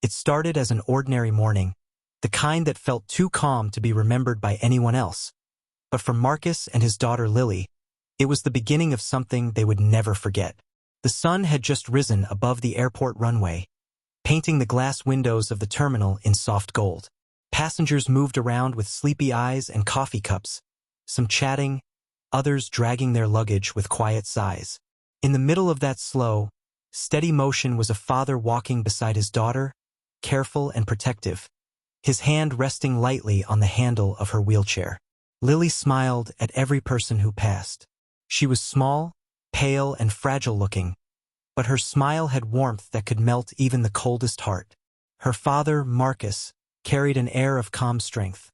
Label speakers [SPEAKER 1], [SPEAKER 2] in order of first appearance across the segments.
[SPEAKER 1] It started as an ordinary morning, the kind that felt too calm to be remembered by anyone else. But for Marcus and his daughter Lily, it was the beginning of something they would never forget. The sun had just risen above the airport runway, painting the glass windows of the terminal in soft gold. Passengers moved around with sleepy eyes and coffee cups, some chatting, others dragging their luggage with quiet sighs. In the middle of that slow, steady motion was a father walking beside his daughter, careful and protective, his hand resting lightly on the handle of her wheelchair. Lily smiled at every person who passed. She was small, pale and fragile-looking, but her smile had warmth that could melt even the coldest heart. Her father, Marcus, carried an air of calm strength.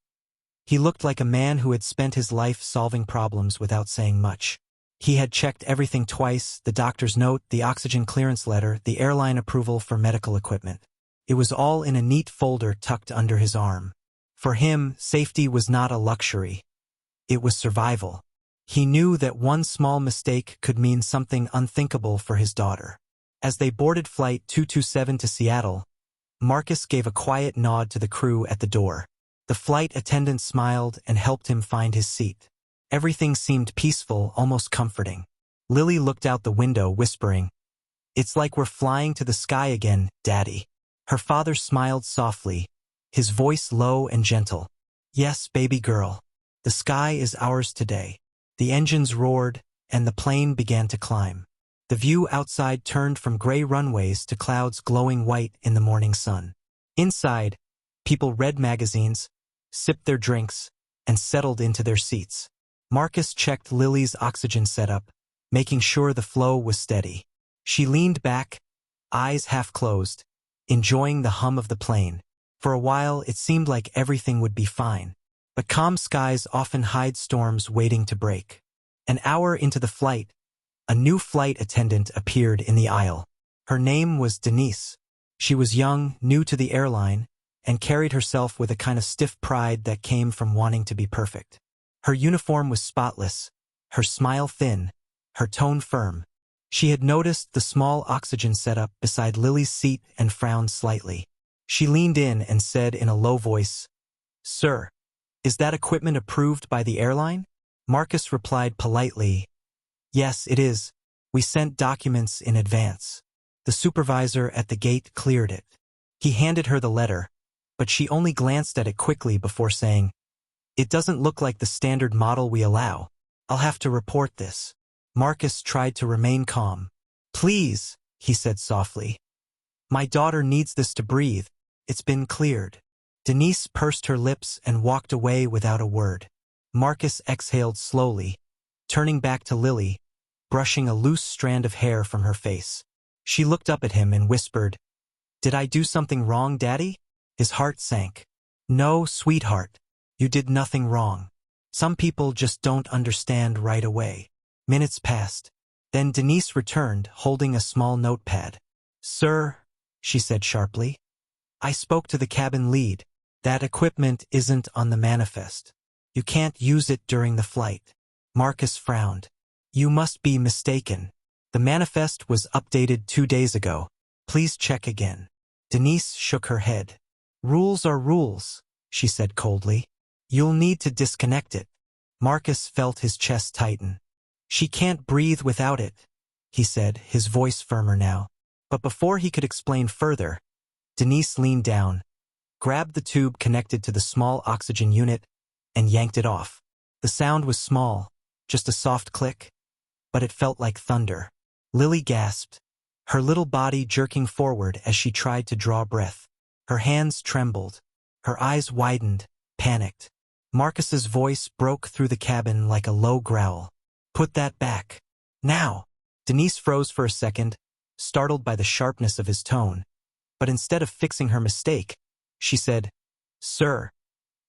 [SPEAKER 1] He looked like a man who had spent his life solving problems without saying much. He had checked everything twice: the doctor's note, the oxygen clearance letter, the airline approval for medical equipment. It was all in a neat folder tucked under his arm. For him, safety was not a luxury. It was survival. He knew that one small mistake could mean something unthinkable for his daughter. As they boarded Flight 227 to Seattle, Marcus gave a quiet nod to the crew at the door. The flight attendant smiled and helped him find his seat. Everything seemed peaceful, almost comforting. Lily looked out the window, whispering, "It's like we're flying to the sky again, Daddy." Her father smiled softly, his voice low and gentle. "Yes, baby girl. The sky is ours today." The engines roared, and the plane began to climb. The view outside turned from gray runways to clouds glowing white in the morning sun. Inside, people read magazines, sipped their drinks, and settled into their seats. Marcus checked Lily's oxygen setup, making sure the flow was steady. She leaned back, eyes half closed, enjoying the hum of the plane. For a while, it seemed like everything would be fine. But calm skies often hide storms waiting to break. An hour into the flight, a new flight attendant appeared in the aisle. Her name was Denise. She was young, new to the airline, and carried herself with a kind of stiff pride that came from wanting to be perfect. Her uniform was spotless, her smile thin, her tone firm. She had noticed the small oxygen setup beside Lily's seat and frowned slightly. She leaned in and said in a low voice, "Sir, is that equipment approved by the airline?" Marcus replied politely, "Yes, it is. We sent documents in advance." The supervisor at the gate cleared it. He handed her the letter, but she only glanced at it quickly before saying, "It doesn't look like the standard model we allow. I'll have to report this." Marcus tried to remain calm. "Please," he said softly. "My daughter needs this to breathe. It's been cleared." Denise pursed her lips and walked away without a word. Marcus exhaled slowly, turning back to Lily, brushing a loose strand of hair from her face. She looked up at him and whispered, "Did I do something wrong, Daddy?" His heart sank. "No, sweetheart. You did nothing wrong. Some people just don't understand right away." Minutes passed. Then Denise returned, holding a small notepad. "Sir," she said sharply, "I spoke to the cabin lead. That equipment isn't on the manifest. You can't use it during the flight." Marcus frowned. "You must be mistaken. The manifest was updated 2 days ago. Please check again." Denise shook her head. "Rules are rules," she said coldly. "You'll need to disconnect it." Marcus felt his chest tighten. "She can't breathe without it," he said, his voice firmer now. But before he could explain further, Denise leaned down, grabbed the tube connected to the small oxygen unit, and yanked it off. The sound was small, just a soft click, but it felt like thunder. Lily gasped, her little body jerking forward as she tried to draw breath. Her hands trembled, her eyes widened, panicked. Marcus's voice broke through the cabin like a low growl. "Put that back. Now!" Denise froze for a second, startled by the sharpness of his tone. But instead of fixing her mistake, she said, "Sir,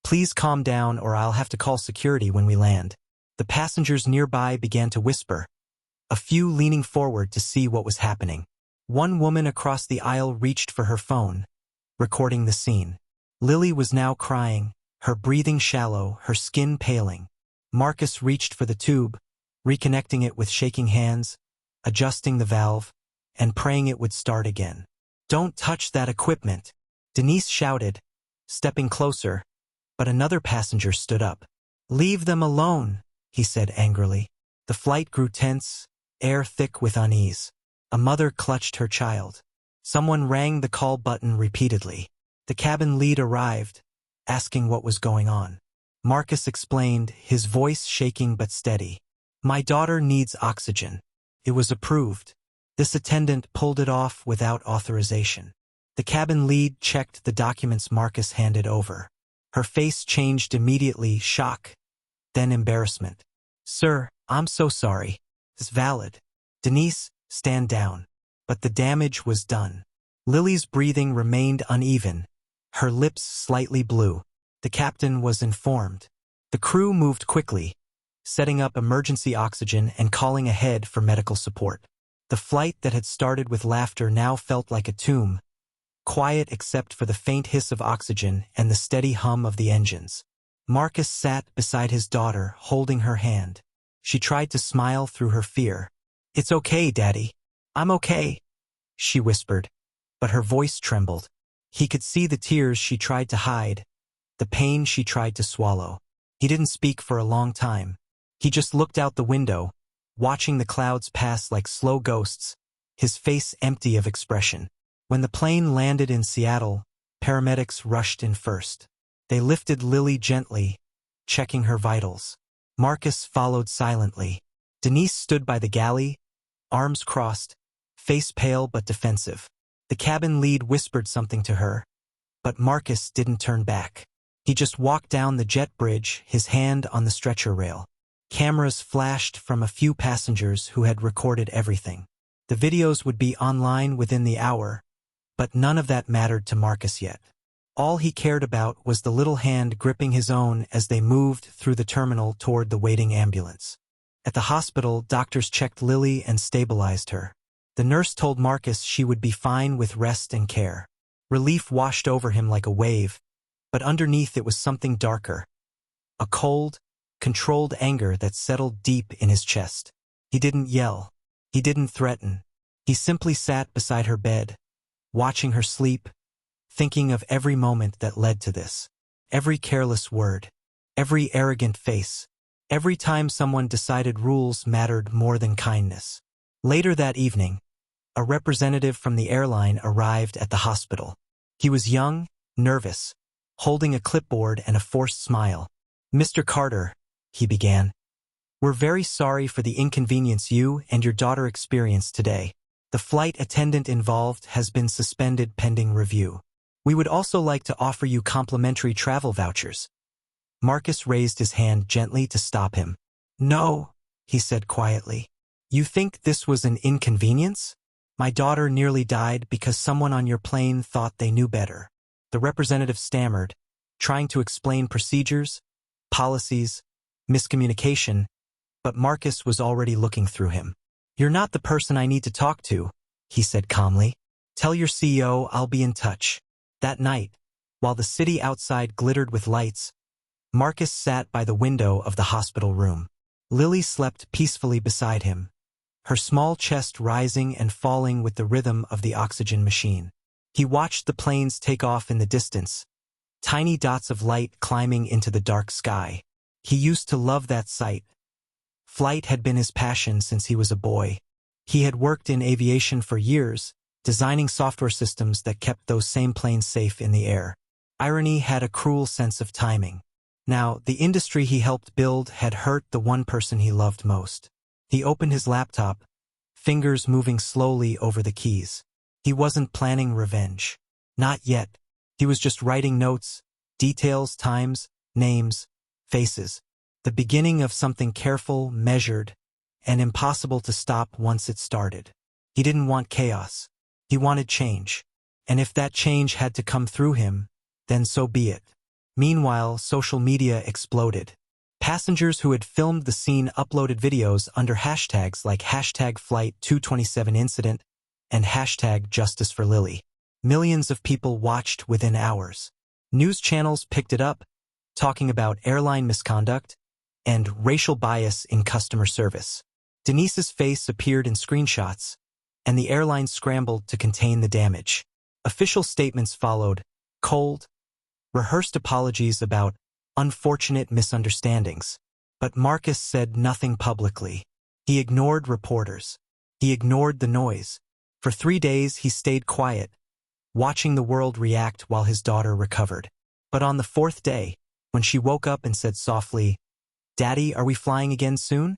[SPEAKER 1] please calm down or I'll have to call security when we land." The passengers nearby began to whisper, a few leaning forward to see what was happening. One woman across the aisle reached for her phone, recording the scene. Lily was now crying, her breathing shallow, her skin paling. Marcus reached for the tube, reconnecting it with shaking hands, adjusting the valve, and praying it would start again. "Don't touch that equipment," Denise shouted, stepping closer, but another passenger stood up. "Leave them alone," he said angrily. The flight grew tense, air thick with unease. A mother clutched her child. Someone rang the call button repeatedly. The cabin lead arrived, asking what was going on. Marcus explained, his voice shaking but steady. "My daughter needs oxygen." It was approved. This attendant pulled it off without authorization. The cabin lead checked the documents Marcus handed over. Her face changed immediately, shock, then embarrassment. "Sir, I'm so sorry. It's valid." "Denise, stand down." But the damage was done. Lily's breathing remained uneven, her lips slightly blue. The captain was informed. The crew moved quickly, setting up emergency oxygen and calling ahead for medical support. The flight that had started with laughter now felt like a tomb, quiet except for the faint hiss of oxygen and the steady hum of the engines. Marcus sat beside his daughter, holding her hand. She tried to smile through her fear. "It's okay, Daddy. I'm okay," she whispered, but her voice trembled. He could see the tears she tried to hide, the pain she tried to swallow. He didn't speak for a long time. He just looked out the window, watching the clouds pass like slow ghosts, his face empty of expression. When the plane landed in Seattle, paramedics rushed in first. They lifted Lily gently, checking her vitals. Marcus followed silently. Denise stood by the galley, arms crossed, face pale but defensive. The cabin lead whispered something to her, but Marcus didn't turn back. He just walked down the jet bridge, his hand on the stretcher rail. Cameras flashed from a few passengers who had recorded everything. The videos would be online within the hour, but none of that mattered to Marcus yet. All he cared about was the little hand gripping his own as they moved through the terminal toward the waiting ambulance. At the hospital, doctors checked Lily and stabilized her. The nurse told Marcus she would be fine with rest and care. Relief washed over him like a wave, but underneath it was something darker. A cold, controlled anger that settled deep in his chest. He didn't yell. He didn't threaten. He simply sat beside her bed, watching her sleep, thinking of every moment that led to this. Every careless word, every arrogant face, every time someone decided rules mattered more than kindness. Later that evening, a representative from the airline arrived at the hospital. He was young, nervous, holding a clipboard and a forced smile. "Mr. Carter," he began, "we're very sorry for the inconvenience you and your daughter experienced today. The flight attendant involved has been suspended pending review. We would also like to offer you complimentary travel vouchers." Marcus raised his hand gently to stop him. "No," he said quietly. "You think this was an inconvenience? My daughter nearly died because someone on your plane thought they knew better." The representative stammered, trying to explain procedures, policies, miscommunication, but Marcus was already looking through him. "You're not the person I need to talk to," he said calmly. "Tell your CEO I'll be in touch." That night, while the city outside glittered with lights, Marcus sat by the window of the hospital room. Lily slept peacefully beside him, her small chest rising and falling with the rhythm of the oxygen machine. He watched the planes take off in the distance, tiny dots of light climbing into the dark sky. He used to love that sight. Flight had been his passion since he was a boy. He had worked in aviation for years, designing software systems that kept those same planes safe in the air. Irony had a cruel sense of timing. Now, the industry he helped build had hurt the one person he loved most. He opened his laptop, fingers moving slowly over the keys. He wasn't planning revenge. Not yet. He was just writing notes, details, times, names, faces. The beginning of something careful, measured, and impossible to stop once it started. He didn't want chaos. He wanted change. And if that change had to come through him, then so be it. Meanwhile, social media exploded. Passengers who had filmed the scene uploaded videos under hashtags like #Flight227Incident and #JusticeForLily. Millions of people watched within hours. News channels picked it up, talking about airline misconduct and racial bias in customer service. Denise's face appeared in screenshots, and the airline scrambled to contain the damage. Official statements followed, cold, rehearsed apologies about unfortunate misunderstandings. But Marcus said nothing publicly. He ignored reporters. He ignored the noise. For 3 days he stayed quiet, watching the world react while his daughter recovered. But on the 4th day, when she woke up and said softly, "Daddy, are we flying again soon?"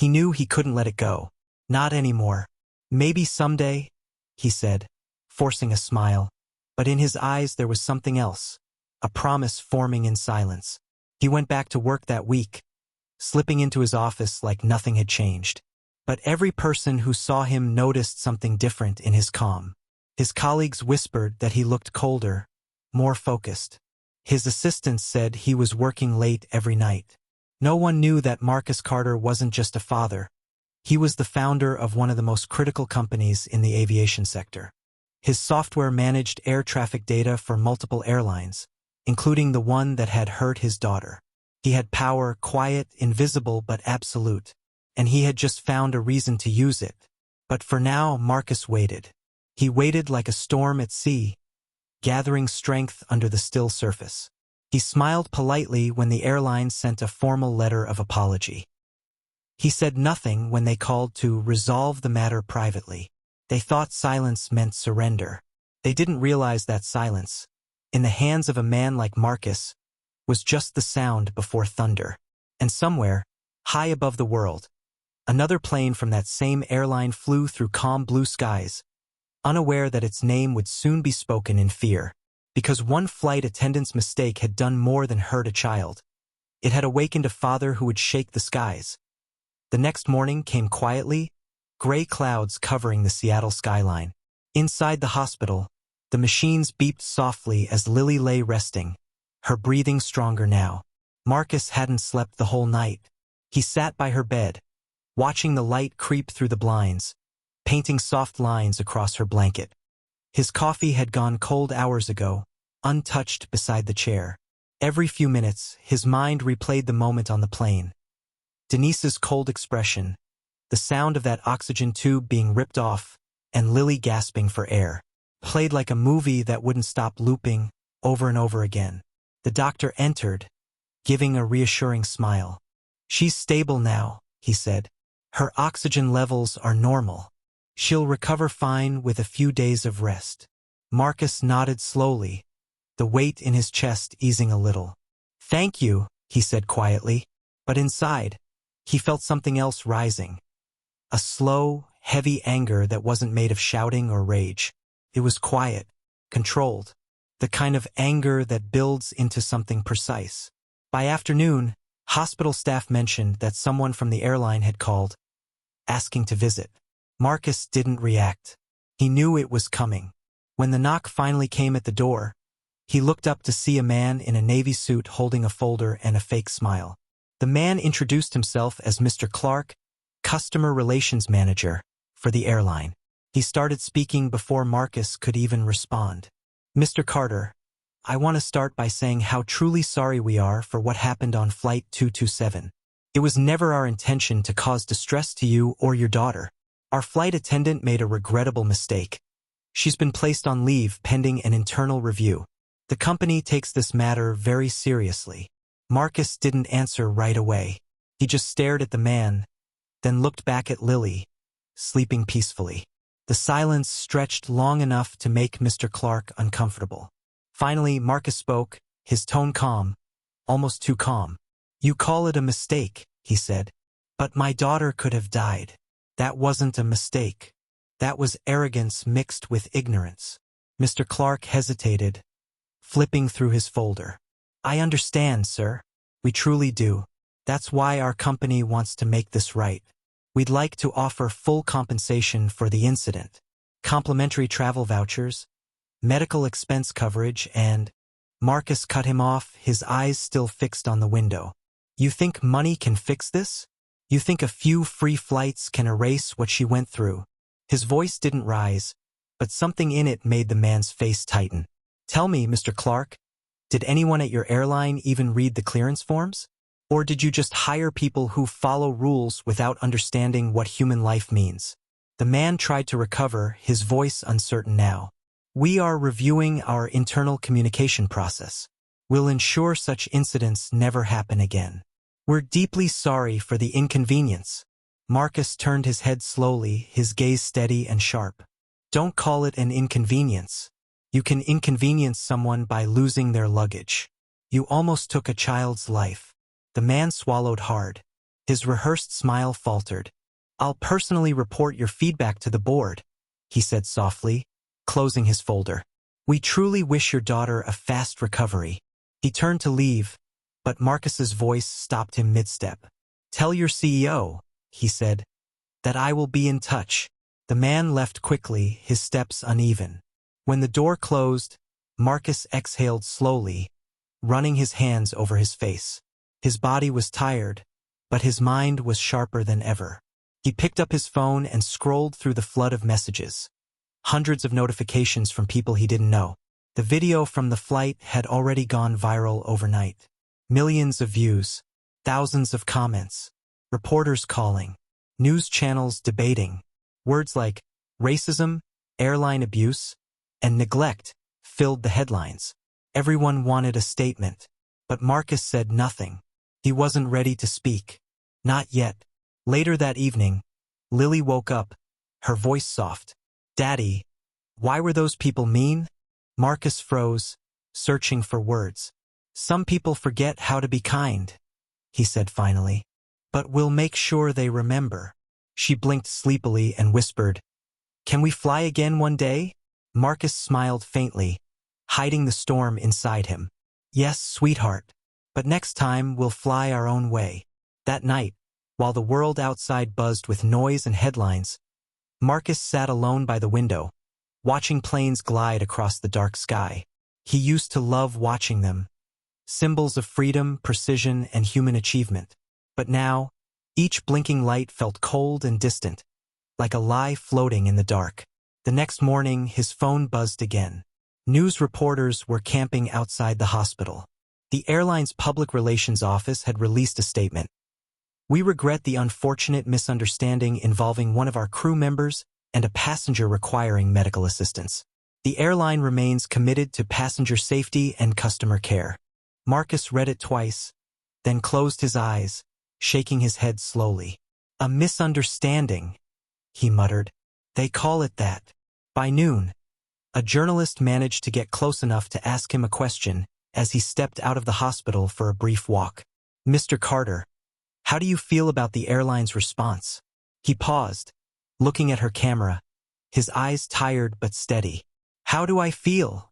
[SPEAKER 1] he knew he couldn't let it go. Not anymore. "Maybe someday," he said, forcing a smile. But in his eyes there was something else, a promise forming in silence. He went back to work that week, slipping into his office like nothing had changed. But every person who saw him noticed something different in his calm. His colleagues whispered that he looked colder, more focused. His assistants said he was working late every night. No one knew that Marcus Carter wasn't just a father. He was the founder of one of the most critical companies in the aviation sector. His software managed air traffic data for multiple airlines, including the one that had hurt his daughter. He had power, quiet, invisible, but absolute, and he had just found a reason to use it. But for now, Marcus waited. He waited like a storm at sea, gathering strength under the still surface. He smiled politely when the airline sent a formal letter of apology. He said nothing when they called to resolve the matter privately. They thought silence meant surrender. They didn't realize that silence, in the hands of a man like Marcus, was just the sound before thunder. And somewhere, high above the world, another plane from that same airline flew through calm blue skies, unaware that its name would soon be spoken in fear. Because one flight attendant's mistake had done more than hurt a child. It had awakened a father who would shake the skies. The next morning came quietly, gray clouds covering the Seattle skyline. Inside the hospital, the machines beeped softly as Lily lay resting, her breathing stronger now. Marcus hadn't slept the whole night. He sat by her bed, watching the light creep through the blinds, painting soft lines across her blanket. His coffee had gone cold hours ago, untouched beside the chair. Every few minutes, his mind replayed the moment on the plane. Denise's cold expression, the sound of that oxygen tube being ripped off, and Lily gasping for air, played like a movie that wouldn't stop looping over and over again. The doctor entered, giving a reassuring smile. "She's stable now," he said. "Her oxygen levels are normal. She'll recover fine with a few days of rest." Marcus nodded slowly, the weight in his chest easing a little. "Thank you," he said quietly. But inside, he felt something else rising. A slow, heavy anger that wasn't made of shouting or rage. It was quiet, controlled, the kind of anger that builds into something precise. By afternoon, hospital staff mentioned that someone from the airline had called, asking to visit. Marcus didn't react. He knew it was coming. When the knock finally came at the door, he looked up to see a man in a navy suit holding a folder and a fake smile. The man introduced himself as Mr. Clark, Customer Relations Manager for the airline. He started speaking before Marcus could even respond. "Mr. Carter, I want to start by saying how truly sorry we are for what happened on Flight 227. It was never our intention to cause distress to you or your daughter. Our flight attendant made a regrettable mistake. She's been placed on leave pending an internal review. The company takes this matter very seriously." Marcus didn't answer right away. He just stared at the man, then looked back at Lily, sleeping peacefully. The silence stretched long enough to make Mr. Clark uncomfortable. Finally, Marcus spoke, his tone calm, almost too calm. "You call it a mistake," he said. "But my daughter could have died. That wasn't a mistake. That was arrogance mixed with ignorance." Mr. Clark hesitated, flipping through his folder. "I understand, sir. We truly do. That's why our company wants to make this right. We'd like to offer full compensation for the incident, complimentary travel vouchers, medical expense coverage, and—" Marcus cut him off, his eyes still fixed on the window. "You think money can fix this? You think a few free flights can erase what she went through?" His voice didn't rise, but something in it made the man's face tighten. "Tell me, Mr. Clark, did anyone at your airline even read the clearance forms? Or did you just hire people who follow rules without understanding what human life means?" The man tried to recover, his voice uncertain now. We are reviewing our internal communication process. We'll ensure such incidents never happen again. We're deeply sorry for the inconvenience. Marcus turned his head slowly, his gaze steady and sharp. Don't call it an inconvenience. You can inconvenience someone by losing their luggage. You almost took a child's life. The man swallowed hard. His rehearsed smile faltered. I'll personally report your feedback to the board, he said softly, closing his folder. We truly wish your daughter a fast recovery. He turned to leave, but Marcus's voice stopped him mid-step. Tell your CEO, he said, that I will be in touch. The man left quickly, his steps uneven. When the door closed, Marcus exhaled slowly, running his hands over his face. His body was tired, but his mind was sharper than ever. He picked up his phone and scrolled through the flood of messages. Hundreds of notifications from people he didn't know. The video from the flight had already gone viral overnight. Millions of views, thousands of comments, reporters calling, news channels debating. Words like racism, airline abuse, and neglect filled the headlines. Everyone wanted a statement, but Marcus said nothing. He wasn't ready to speak. Not yet. Later that evening, Lily woke up, her voice soft. Daddy, why were those people mean? Marcus froze, searching for words. Some people forget how to be kind, he said finally. But we'll make sure they remember. She blinked sleepily and whispered, Can we fly again one day? Marcus smiled faintly, hiding the storm inside him. Yes, sweetheart, but next time we'll fly our own way. That night, while the world outside buzzed with noise and headlines, Marcus sat alone by the window, watching planes glide across the dark sky. He used to love watching them, symbols of freedom, precision, and human achievement. But now, each blinking light felt cold and distant, like a lie floating in the dark. The next morning, his phone buzzed again. News reporters were camping outside the hospital. The airline's public relations office had released a statement. We regret the unfortunate misunderstanding involving one of our crew members and a passenger requiring medical assistance. The airline remains committed to passenger safety and customer care. Marcus read it twice, then closed his eyes, shaking his head slowly. A misunderstanding, he muttered. They call it that. By noon, a journalist managed to get close enough to ask him a question as he stepped out of the hospital for a brief walk. Mr. Carter, how do you feel about the airline's response? He paused, looking at her camera, his eyes tired but steady. How do I feel?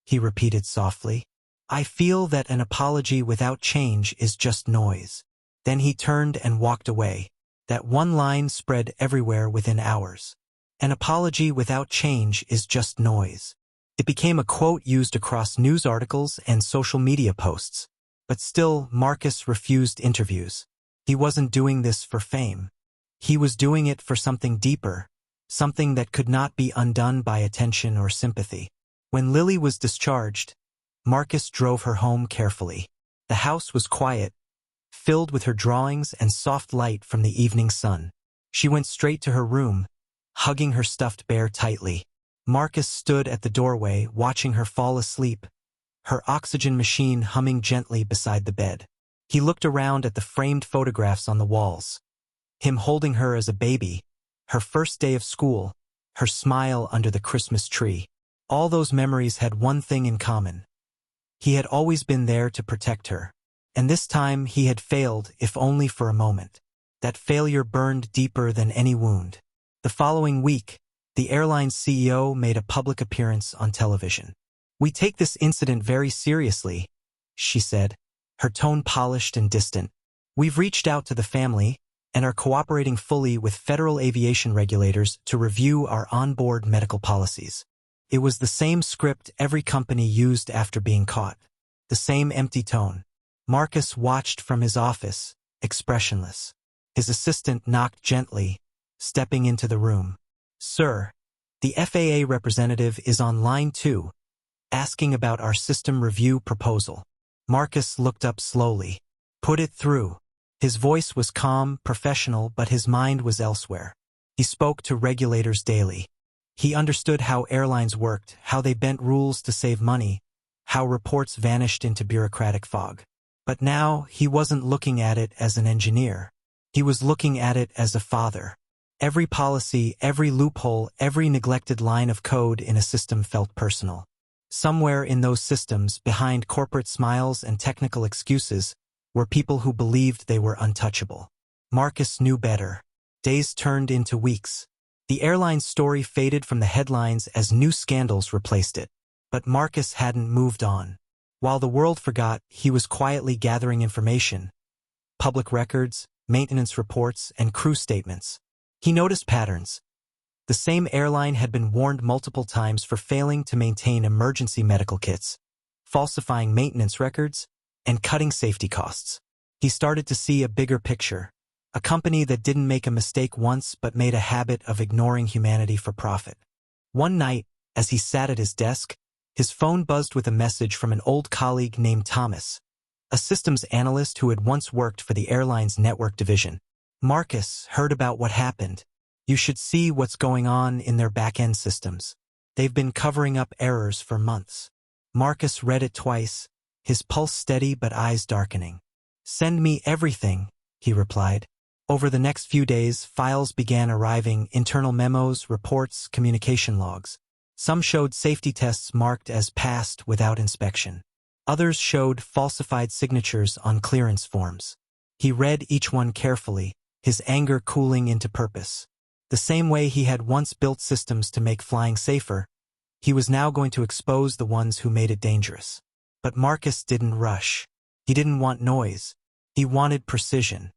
[SPEAKER 1] He repeated softly. I feel that an apology without change is just noise. Then he turned and walked away. That one line spread everywhere within hours. An apology without change is just noise. It became a quote used across news articles and social media posts. But still, Marcus refused interviews. He wasn't doing this for fame. He was doing it for something deeper, something that could not be undone by attention or sympathy. When Lily was discharged, Marcus drove her home carefully. The house was quiet, filled with her drawings and soft light from the evening sun. She went straight to her room, hugging her stuffed bear tightly. Marcus stood at the doorway, watching her fall asleep, her oxygen machine humming gently beside the bed. He looked around at the framed photographs on the walls. Him holding her as a baby, her first day of school, her smile under the Christmas tree. All those memories had one thing in common. He had always been there to protect her. And this time he had failed, if only for a moment. That failure burned deeper than any wound. The following week, the airline's CEO made a public appearance on television. We take this incident very seriously, she said, her tone polished and distant. We've reached out to the family and are cooperating fully with federal aviation regulators to review our onboard medical policies. It was the same script every company used after being caught. The same empty tone. Marcus watched from his office, expressionless. His assistant knocked gently, stepping into the room. Sir, the FAA representative is on line 2, asking about our system review proposal. Marcus looked up slowly. Put it through. His voice was calm, professional, but his mind was elsewhere. He spoke to regulators daily. He understood how airlines worked, how they bent rules to save money, how reports vanished into bureaucratic fog. But now, he wasn't looking at it as an engineer. He was looking at it as a father. Every policy, every loophole, every neglected line of code in a system felt personal. Somewhere in those systems, behind corporate smiles and technical excuses, were people who believed they were untouchable. Marcus knew better. Days turned into weeks. The airline's story faded from the headlines as new scandals replaced it. But Marcus hadn't moved on. While the world forgot, he was quietly gathering information. Public records, maintenance reports, and crew statements. He noticed patterns. The same airline had been warned multiple times for failing to maintain emergency medical kits, falsifying maintenance records, and cutting safety costs. He started to see a bigger picture. A company that didn't make a mistake once but made a habit of ignoring humanity for profit. One night, as he sat at his desk, his phone buzzed with a message from an old colleague named Thomas, a systems analyst who had once worked for the airline's network division. Marcus heard about what happened. You should see what's going on in their back-end systems. They've been covering up errors for months. Marcus read it twice, his pulse steady but eyes darkening. Send me everything, he replied. Over the next few days, files began arriving, internal memos, reports, communication logs. Some showed safety tests marked as passed without inspection. Others showed falsified signatures on clearance forms. He read each one carefully, his anger cooling into purpose. The same way he had once built systems to make flying safer, he was now going to expose the ones who made it dangerous. But Marcus didn't rush. He didn't want noise. He wanted precision.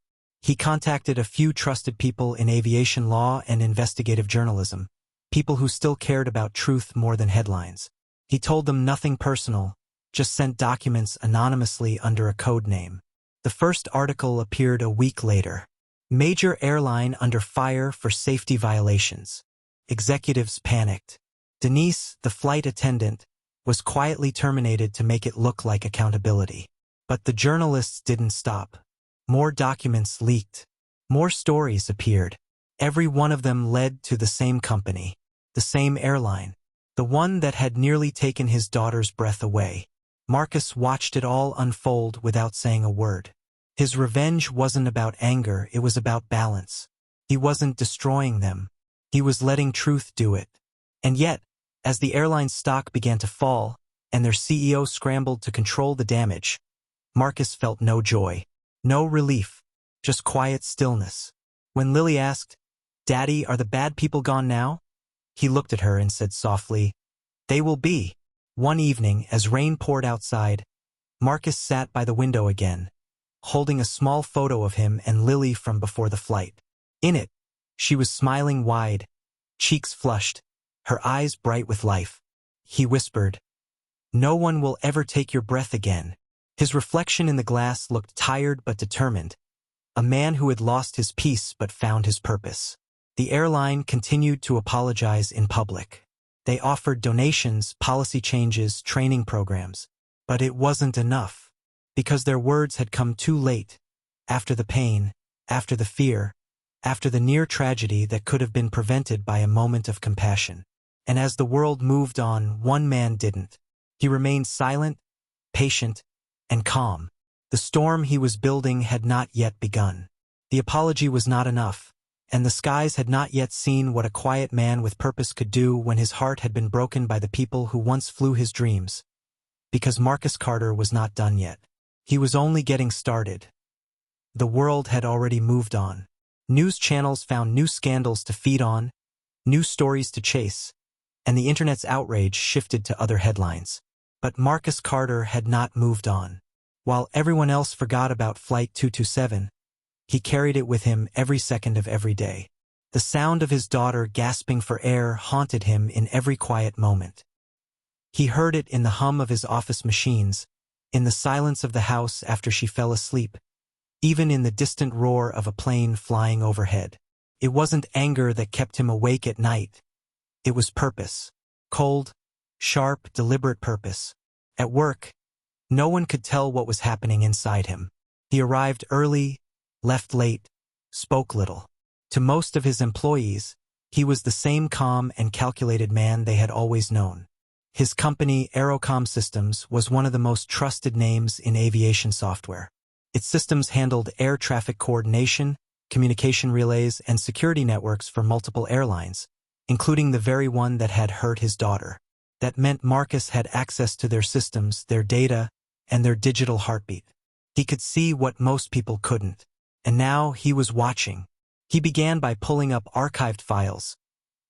[SPEAKER 1] He contacted a few trusted people in aviation law and investigative journalism, people who still cared about truth more than headlines. He told them nothing personal, just sent documents anonymously under a code name. The first article appeared a week later. Major airline under fire for safety violations. Executives panicked. Denise, the flight attendant, was quietly terminated to make it look like accountability. But the journalists didn't stop. More documents leaked. More stories appeared. Every one of them led to the same company, the same airline, the one that had nearly taken his daughter's breath away. Marcus watched it all unfold without saying a word. His revenge wasn't about anger, it was about balance. He wasn't destroying them. He was letting truth do it. And yet, as the airline's stock began to fall, and their CEO scrambled to control the damage, Marcus felt no joy. No relief, just quiet stillness. When Lily asked, "Daddy, are the bad people gone now?" he looked at her and said softly, "They will be." One evening, as rain poured outside, Marcus sat by the window again, holding a small photo of him and Lily from before the flight. In it, she was smiling wide, cheeks flushed, her eyes bright with life. He whispered, "No one will ever take your breath again." His reflection in the glass looked tired but determined, a man who had lost his peace but found his purpose. The airline continued to apologize in public. They offered donations, policy changes, training programs. But it wasn't enough, because their words had come too late, after the pain, after the fear, after the near tragedy that could have been prevented by a moment of compassion. And as the world moved on, one man didn't. He remained silent, patient, and calm. The storm he was building had not yet begun. The apology was not enough, and the skies had not yet seen what a quiet man with purpose could do when his heart had been broken by the people who once flew his dreams. Because Marcus Carter was not done yet. He was only getting started. The world had already moved on. News channels found new scandals to feed on, new stories to chase, and the internet's outrage shifted to other headlines. But Marcus Carter had not moved on. While everyone else forgot about Flight 227, he carried it with him every second of every day. The sound of his daughter gasping for air haunted him in every quiet moment. He heard it in the hum of his office machines, in the silence of the house after she fell asleep, even in the distant roar of a plane flying overhead. It wasn't anger that kept him awake at night. It was purpose. Cold, sharp, deliberate purpose. At work, no one could tell what was happening inside him. He arrived early, left late, spoke little. To most of his employees, He was the same calm and calculated man they had always known. His company, Aerocom Systems, was one of the most trusted names in aviation software. Its systems handled air traffic coordination, communication relays, and security networks for multiple airlines, including the very one that had hurt his daughter. That meant Marcus had access to their systems, their data, and their digital heartbeat. He could see what most people couldn't. And now he was watching. He began by pulling up archived files,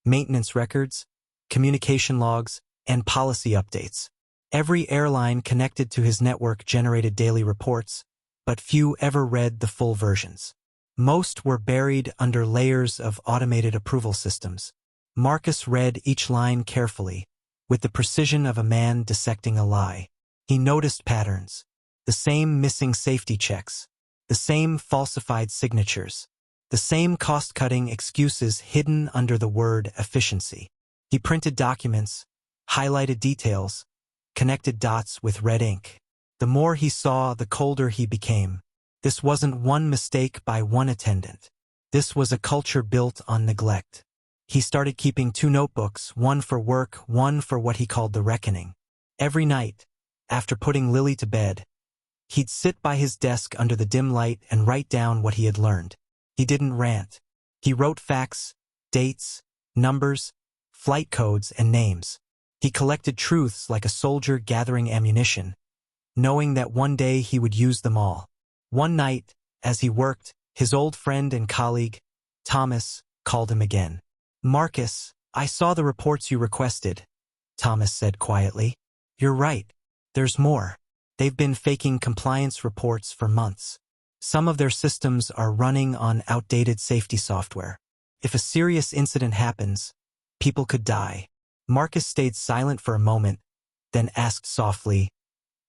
[SPEAKER 1] maintenance records, communication logs, and policy updates. Every airline connected to his network generated daily reports, but few ever read the full versions. Most were buried under layers of automated approval systems. Marcus read each line carefully, with the precision of a man dissecting a lie. He noticed patterns, the same missing safety checks, the same falsified signatures, the same cost-cutting excuses hidden under the word efficiency. He printed documents, highlighted details, connected dots with red ink. The more he saw, the colder he became. This wasn't one mistake by one attendant. This was a culture built on neglect. He started keeping 2 notebooks, one for work, one for what he called the reckoning. Every night, after putting Lily to bed, he'd sit by his desk under the dim light and write down what he had learned. He didn't rant. He wrote facts, dates, numbers, flight codes, and names. He collected truths like a soldier gathering ammunition, knowing that one day he would use them all. One night, as he worked, his old friend and colleague, Thomas, called him again. "Marcus, I saw the reports you requested," Thomas said quietly. "You're right. There's more. They've been faking compliance reports for months. Some of their systems are running on outdated safety software. If a serious incident happens, people could die." Marcus stayed silent for a moment, then asked softly,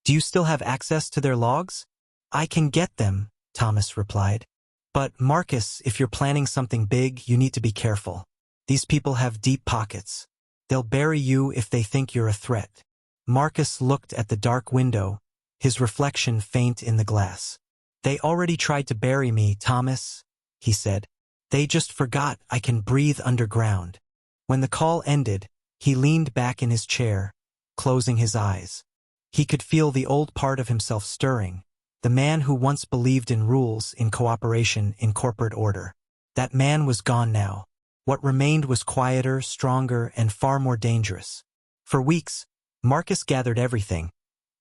[SPEAKER 1] "Do you still have access to their logs?" "I can get them," Thomas replied. "But Marcus, if you're planning something big, you need to be careful. These people have deep pockets. They'll bury you if they think you're a threat." Marcus looked at the dark window, his reflection faint in the glass. "They already tried to bury me, Thomas," he said. "They just forgot I can breathe underground." When the call ended, he leaned back in his chair, closing his eyes. He could feel the old part of himself stirring, the man who once believed in rules, in cooperation, in corporate order. That man was gone now. What remained was quieter, stronger, and far more dangerous. For weeks, Marcus gathered everything.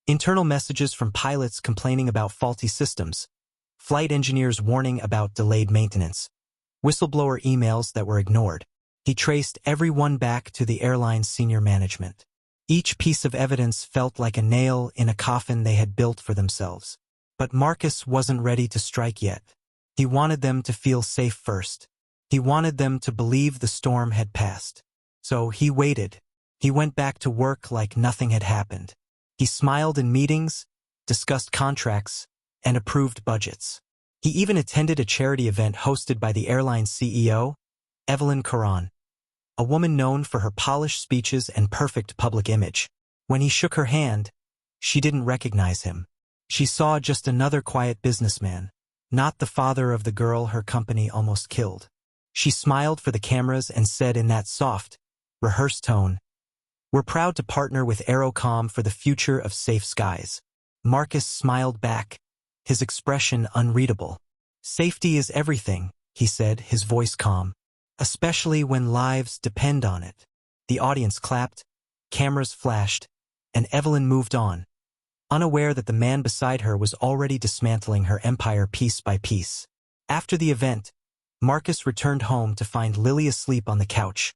[SPEAKER 1] Internal messages from pilots complaining about faulty systems, flight engineers warning about delayed maintenance, whistleblower emails that were ignored. He traced every one back to the airline's senior management. Each piece of evidence felt like a nail in a coffin they had built for themselves. But Marcus wasn't ready to strike yet. He wanted them to feel safe first. He wanted them to believe the storm had passed. So he waited. He went back to work like nothing had happened. He smiled in meetings, discussed contracts, and approved budgets. He even attended a charity event hosted by the airline's CEO, Evelyn Caron, a woman known for her polished speeches and perfect public image. When he shook her hand, she didn't recognize him. She saw just another quiet businessman, not the father of the girl her company almost killed. She smiled for the cameras and said in that soft, rehearsed tone, "We're proud to partner with Aerocom for the future of safe skies." Marcus smiled back, his expression unreadable. "Safety is everything," he said, his voice calm, "especially when lives depend on it." The audience clapped, cameras flashed, and Evelyn moved on, unaware that the man beside her was already dismantling her empire piece by piece. After the event, Marcus returned home to find Lily asleep on the couch,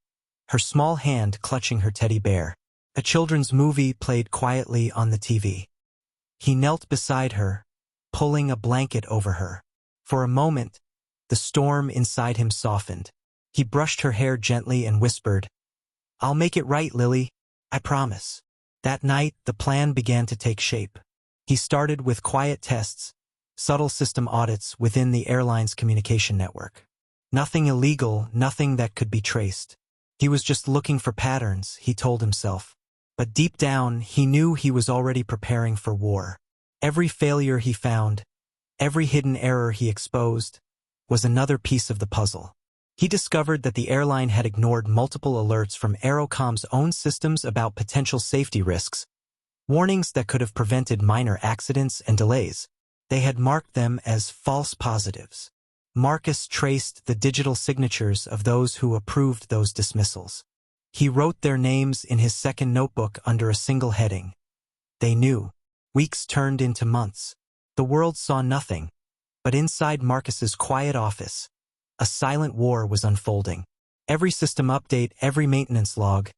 [SPEAKER 1] her small hand clutching her teddy bear. A children's movie played quietly on the TV. He knelt beside her, pulling a blanket over her. For a moment, the storm inside him softened. He brushed her hair gently and whispered, "I'll make it right, Lily. I promise." That night, the plan began to take shape. He started with quiet tests, subtle system audits within the airline's communication network. Nothing illegal, nothing that could be traced. He was just looking for patterns, he told himself. But deep down, he knew he was already preparing for war. Every failure he found, every hidden error he exposed, was another piece of the puzzle. He discovered that the airline had ignored multiple alerts from Aerocom's own systems about potential safety risks, warnings that could have prevented minor accidents and delays. They had marked them as false positives. Marcus traced the digital signatures of those who approved those dismissals. He wrote their names in his second notebook under a single heading. They knew. Weeks turned into months. The world saw nothing. But inside Marcus's quiet office, a silent war was unfolding. Every system update, every maintenance log,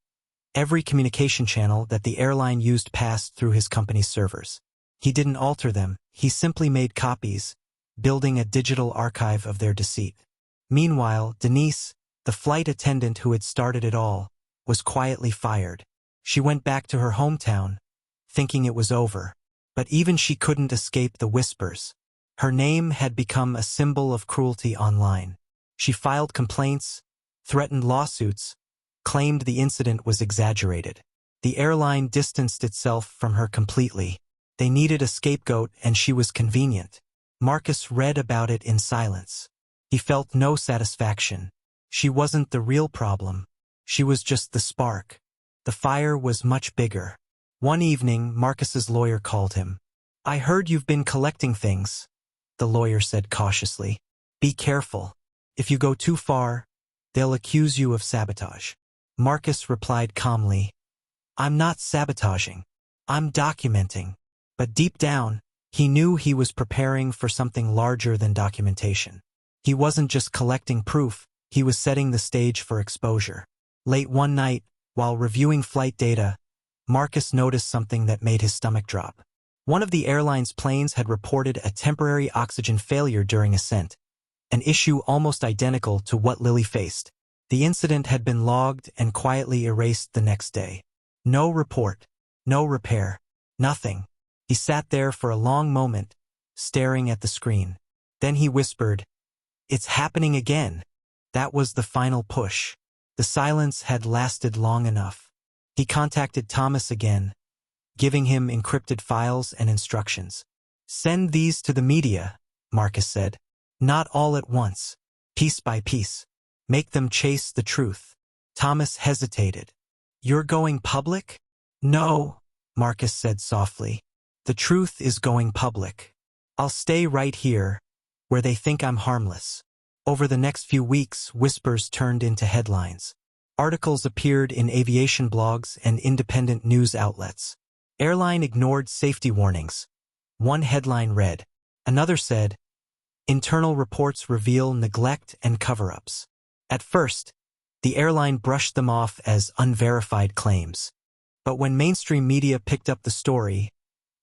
[SPEAKER 1] every communication channel that the airline used passed through his company's servers. He didn't alter them, he simply made copies, building a digital archive of their deceit. Meanwhile, Denise, the flight attendant who had started it all, was quietly fired. She went back to her hometown, thinking it was over. But even she couldn't escape the whispers. Her name had become a symbol of cruelty online. She filed complaints, threatened lawsuits, claimed the incident was exaggerated. The airline distanced itself from her completely. They needed a scapegoat and she was convenient. Marcus read about it in silence. He felt no satisfaction. She wasn't the real problem. She was just the spark. The fire was much bigger. One evening, Marcus's lawyer called him. "I heard you've been collecting things," the lawyer said cautiously. "Be careful. If you go too far, they'll accuse you of sabotage." Marcus replied calmly, "I'm not sabotaging. I'm documenting." But deep down, he knew he was preparing for something larger than documentation. He wasn't just collecting proof, he was setting the stage for exposure. Late one night, while reviewing flight data, Marcus noticed something that made his stomach drop. One of the airline's planes had reported a temporary oxygen failure during ascent, an issue almost identical to what Lily faced. The incident had been logged and quietly erased the next day. No report, no repair, nothing. He sat there for a long moment, staring at the screen. Then he whispered, "It's happening again." That was the final push. The silence had lasted long enough. He contacted Thomas again, giving him encrypted files and instructions. "Send these to the media," Marcus said. "Not all at once, piece by piece. Make them chase the truth." Thomas hesitated. "You're going public?" "No," Marcus said softly. "The truth is going public. I'll stay right here, where they think I'm harmless." Over the next few weeks, whispers turned into headlines. Articles appeared in aviation blogs and independent news outlets. Airline ignored safety warnings. One headline read. Another said, "Internal reports reveal neglect and cover-ups." At first, the airline brushed them off as unverified claims. But when mainstream media picked up the story,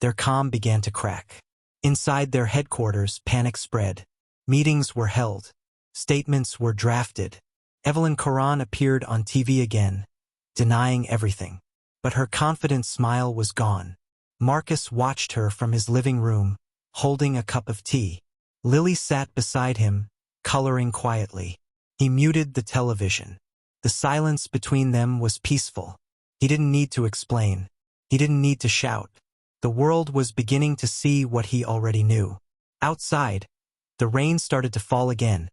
[SPEAKER 1] their calm began to crack. Inside their headquarters, panic spread. Meetings were held. Statements were drafted. Evelyn Coran appeared on TV again, denying everything. But her confident smile was gone. Marcus watched her from his living room, holding a cup of tea. Lily sat beside him, coloring quietly. He muted the television. The silence between them was peaceful. He didn't need to explain. He didn't need to shout. The world was beginning to see what he already knew. Outside, the rain started to fall again,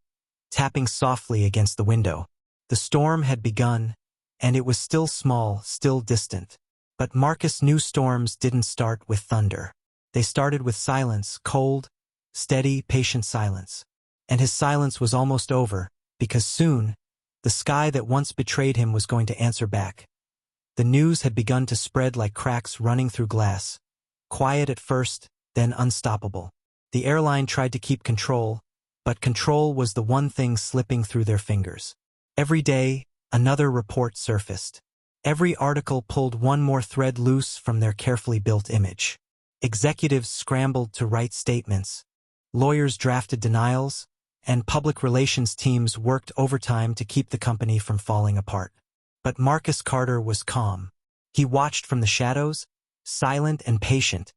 [SPEAKER 1] tapping softly against the window. The storm had begun, and it was still small, still distant. But Marcus knew storms didn't start with thunder. They started with silence, cold, steady, patient silence. And his silence was almost over, because soon, the sky that once betrayed him was going to answer back. The news had begun to spread like cracks running through glass. Quiet at first, then unstoppable. The airline tried to keep control, but control was the one thing slipping through their fingers. Every day, another report surfaced. Every article pulled one more thread loose from their carefully built image. Executives scrambled to write statements. Lawyers drafted denials, and public relations teams worked overtime to keep the company from falling apart. But Marcus Carter was calm. He watched from the shadows, silent and patient,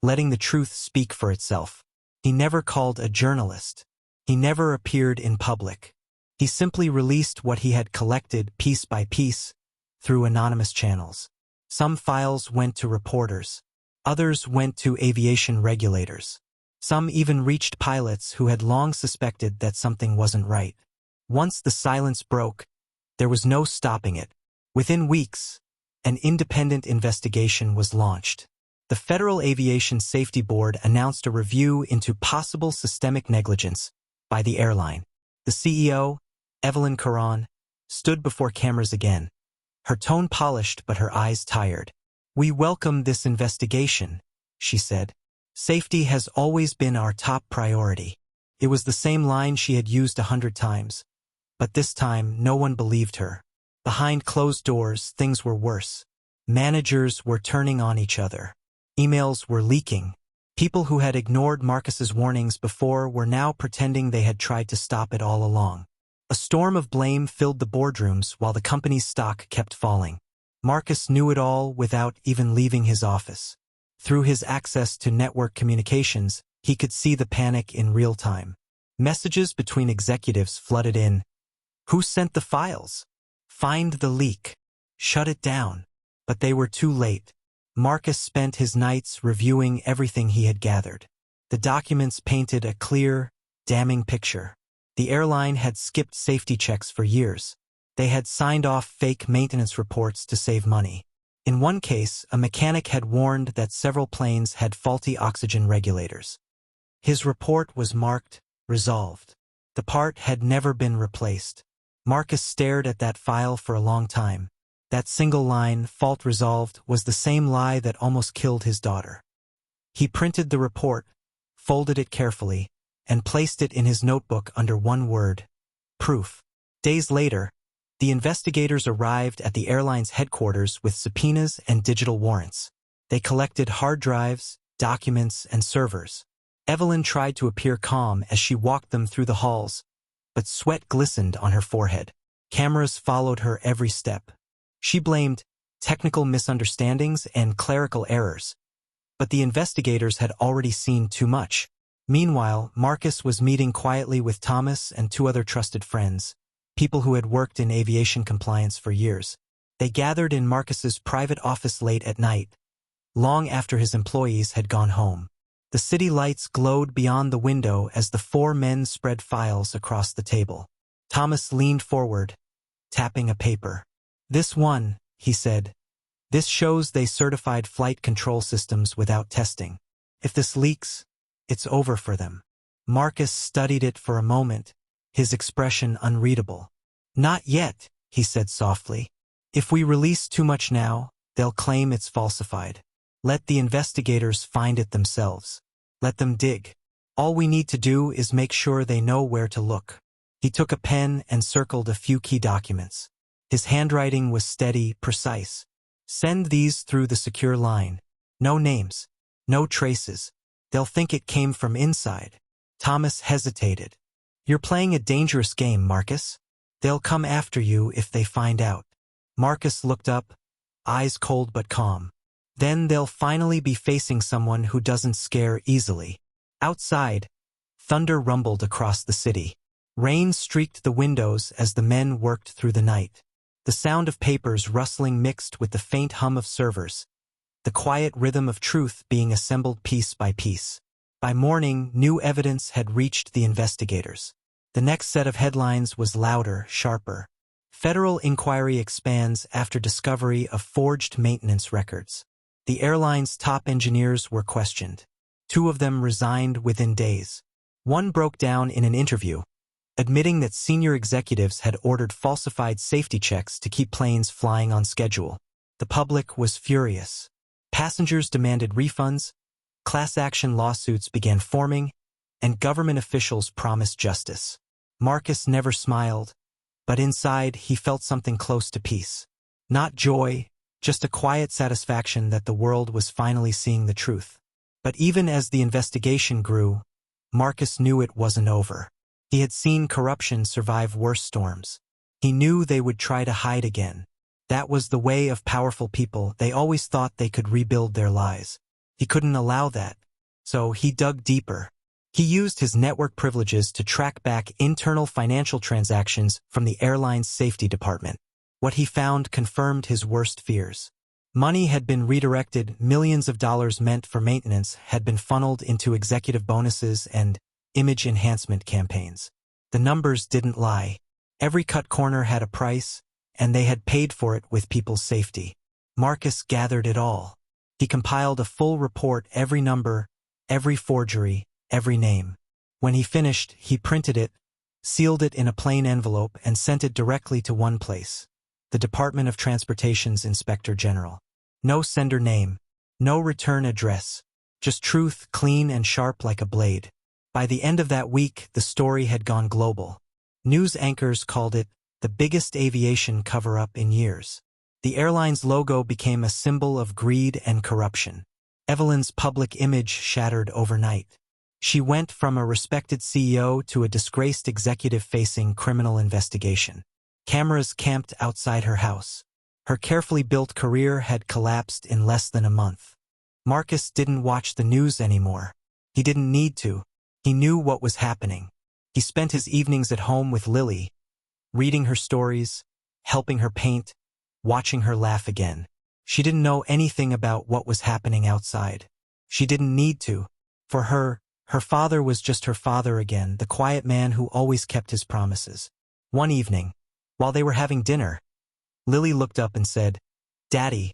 [SPEAKER 1] letting the truth speak for itself. He never called a journalist. He never appeared in public. He simply released what he had collected piece by piece through anonymous channels. Some files went to reporters. Others went to aviation regulators. Some even reached pilots who had long suspected that something wasn't right. Once the silence broke, there was no stopping it. Within weeks, an independent investigation was launched. The Federal Aviation Safety Board announced a review into possible systemic negligence by the airline. The CEO, Evelyn Caron, stood before cameras again, her tone polished but her eyes tired. "We welcome this investigation," she said. "Safety has always been our top priority." It was the same line she had used 100 times, but this time no one believed her. Behind closed doors, things were worse. Managers were turning on each other. Emails were leaking. People who had ignored Marcus's warnings before were now pretending they had tried to stop it all along. A storm of blame filled the boardrooms while the company's stock kept falling. Marcus knew it all without even leaving his office. Through his access to network communications, he could see the panic in real time. Messages between executives flooded in. Who sent the files? Find the leak. Shut it down. But they were too late. Marcus spent his nights reviewing everything he had gathered. The documents painted a clear, damning picture. The airline had skipped safety checks for years. They had signed off fake maintenance reports to save money. In one case, a mechanic had warned that several planes had faulty oxygen regulators. His report was marked, resolved. The part had never been replaced. Marcus stared at that file for a long time. That single line, fault resolved, was the same lie that almost killed his daughter. He printed the report, folded it carefully, and placed it in his notebook under one word: proof. Days later, the investigators arrived at the airline's headquarters with subpoenas and digital warrants. They collected hard drives, documents, and servers. Evelyn tried to appear calm as she walked them through the halls, but sweat glistened on her forehead. Cameras followed her every step. She blamed technical misunderstandings and clerical errors, but the investigators had already seen too much. Meanwhile, Marcus was meeting quietly with Thomas and two other trusted friends, people who had worked in aviation compliance for years. They gathered in Marcus's private office late at night, long after his employees had gone home. The city lights glowed beyond the window as the four men spread files across the table. Thomas leaned forward, tapping a paper. "This one," he said. "This shows they certified flight control systems without testing. If this leaks, it's over for them." Marcus studied it for a moment, his expression unreadable. "Not yet," he said softly. "If we release too much now, they'll claim it's falsified. Let the investigators find it themselves. Let them dig. All we need to do is make sure they know where to look." He took a pen and circled a few key documents. His handwriting was steady, precise. "Send these through the secure line. No names. No traces. They'll think it came from inside." Thomas hesitated. "You're playing a dangerous game, Marcus. They'll come after you if they find out." Marcus looked up, eyes cold but calm. "Then they'll finally be facing someone who doesn't scare easily." Outside, thunder rumbled across the city. Rain streaked the windows as the men worked through the night. The sound of papers rustling mixed with the faint hum of servers, the quiet rhythm of truth being assembled piece by piece. By morning, new evidence had reached the investigators. The next set of headlines was louder, sharper. Federal inquiry expands after discovery of forged maintenance records. The airline's top engineers were questioned. Two of them resigned within days. One broke down in an interview, admitting that senior executives had ordered falsified safety checks to keep planes flying on schedule. The public was furious. Passengers demanded refunds, class action lawsuits began forming, and government officials promised justice. Marcus never smiled, but inside he felt something close to peace. Not joy, just a quiet satisfaction that the world was finally seeing the truth. But even as the investigation grew, Marcus knew it wasn't over. He had seen corruption survive worse storms. He knew they would try to hide again. That was the way of powerful people. They always thought they could rebuild their lies. He couldn't allow that. So he dug deeper. He used his network privileges to track back internal financial transactions from the airline's safety department. What he found confirmed his worst fears. Money had been redirected, millions of dollars meant for maintenance had been funneled into executive bonuses and image enhancement campaigns. The numbers didn't lie. Every cut corner had a price, and they had paid for it with people's safety. Marcus gathered it all. He compiled a full report, every number, every forgery, every name. When he finished, he printed it, sealed it in a plain envelope, and sent it directly to one place: the Department of Transportation's Inspector General. No sender name, no return address, just truth, clean and sharp like a blade. By the end of that week, the story had gone global. News anchors called it the biggest aviation cover-up in years. The airline's logo became a symbol of greed and corruption. Evelyn's public image shattered overnight. She went from a respected CEO to a disgraced executive facing criminal investigation. Cameras camped outside her house. Her carefully built career had collapsed in less than a month. Marcus didn't watch the news anymore. He didn't need to. He knew what was happening. He spent his evenings at home with Lily, reading her stories, helping her paint, watching her laugh again. She didn't know anything about what was happening outside. She didn't need to. For her, her father was just her father again, the quiet man who always kept his promises. One evening, while they were having dinner, Lily looked up and said, "Daddy,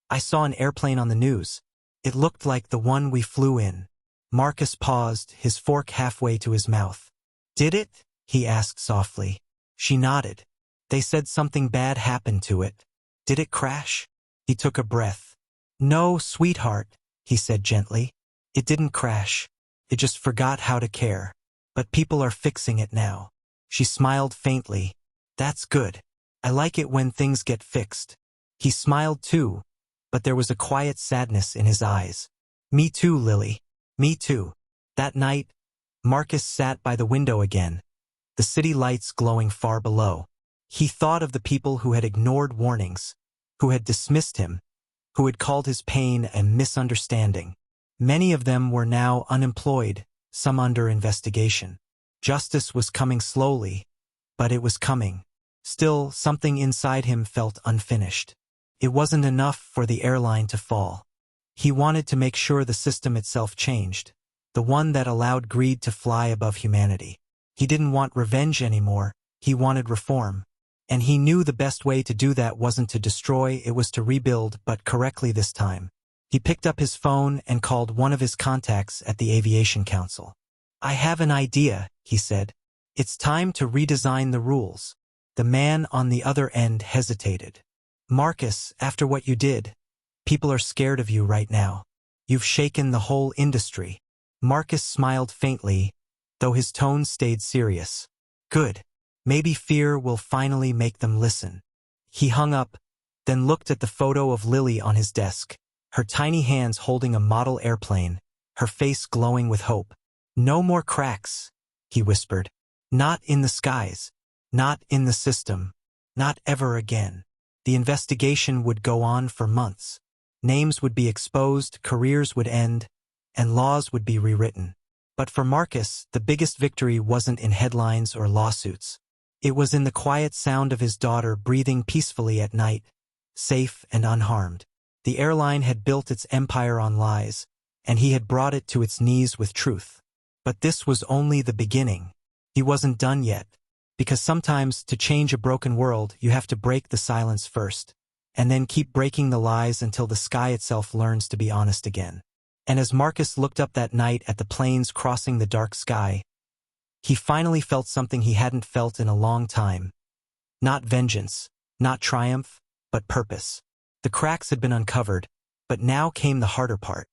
[SPEAKER 1] I saw an airplane on the news. It looked like the one we flew in." Marcus paused, his fork halfway to his mouth. "Did it?" he asked softly. She nodded. "They said something bad happened to it. Did it crash?" He took a breath. "No, sweetheart," he said gently. "It didn't crash. It just forgot how to care. But people are fixing it now." She smiled faintly. "That's good. I like it when things get fixed." He smiled too, but there was a quiet sadness in his eyes. "Me too, Lily. Me too." That night, Marcus sat by the window again, the city lights glowing far below. He thought of the people who had ignored warnings, who had dismissed him, who had called his pain a misunderstanding. Many of them were now unemployed, some under investigation. Justice was coming slowly, but it was coming. Still, something inside him felt unfinished. It wasn't enough for the airline to fall. He wanted to make sure the system itself changed, the one that allowed greed to fly above humanity. He didn't want revenge anymore, he wanted reform. And he knew the best way to do that wasn't to destroy, it was to rebuild, but correctly this time. He picked up his phone and called one of his contacts at the Aviation Council. "I have an idea," he said. "It's time to redesign the rules." The man on the other end hesitated. "Marcus, after what you did, people are scared of you right now. You've shaken the whole industry." Marcus smiled faintly, though his tone stayed serious. "Good. Maybe fear will finally make them listen." He hung up, then looked at the photo of Lily on his desk, her tiny hands holding a model airplane, her face glowing with hope. "No more cracks," he whispered. "Not in the skies. Not in the system. Not ever again." The investigation would go on for months. Names would be exposed, careers would end, and laws would be rewritten. But for Marcus, the biggest victory wasn't in headlines or lawsuits. It was in the quiet sound of his daughter breathing peacefully at night, safe and unharmed. The airline had built its empire on lies, and he had brought it to its knees with truth. But this was only the beginning. He wasn't done yet, because sometimes to change a broken world you have to break the silence first, and then keep breaking the lies until the sky itself learns to be honest again. And as Marcus looked up that night at the planes crossing the dark sky, he finally felt something he hadn't felt in a long time. Not vengeance, not triumph, but purpose. The cracks had been uncovered, but now came the harder part.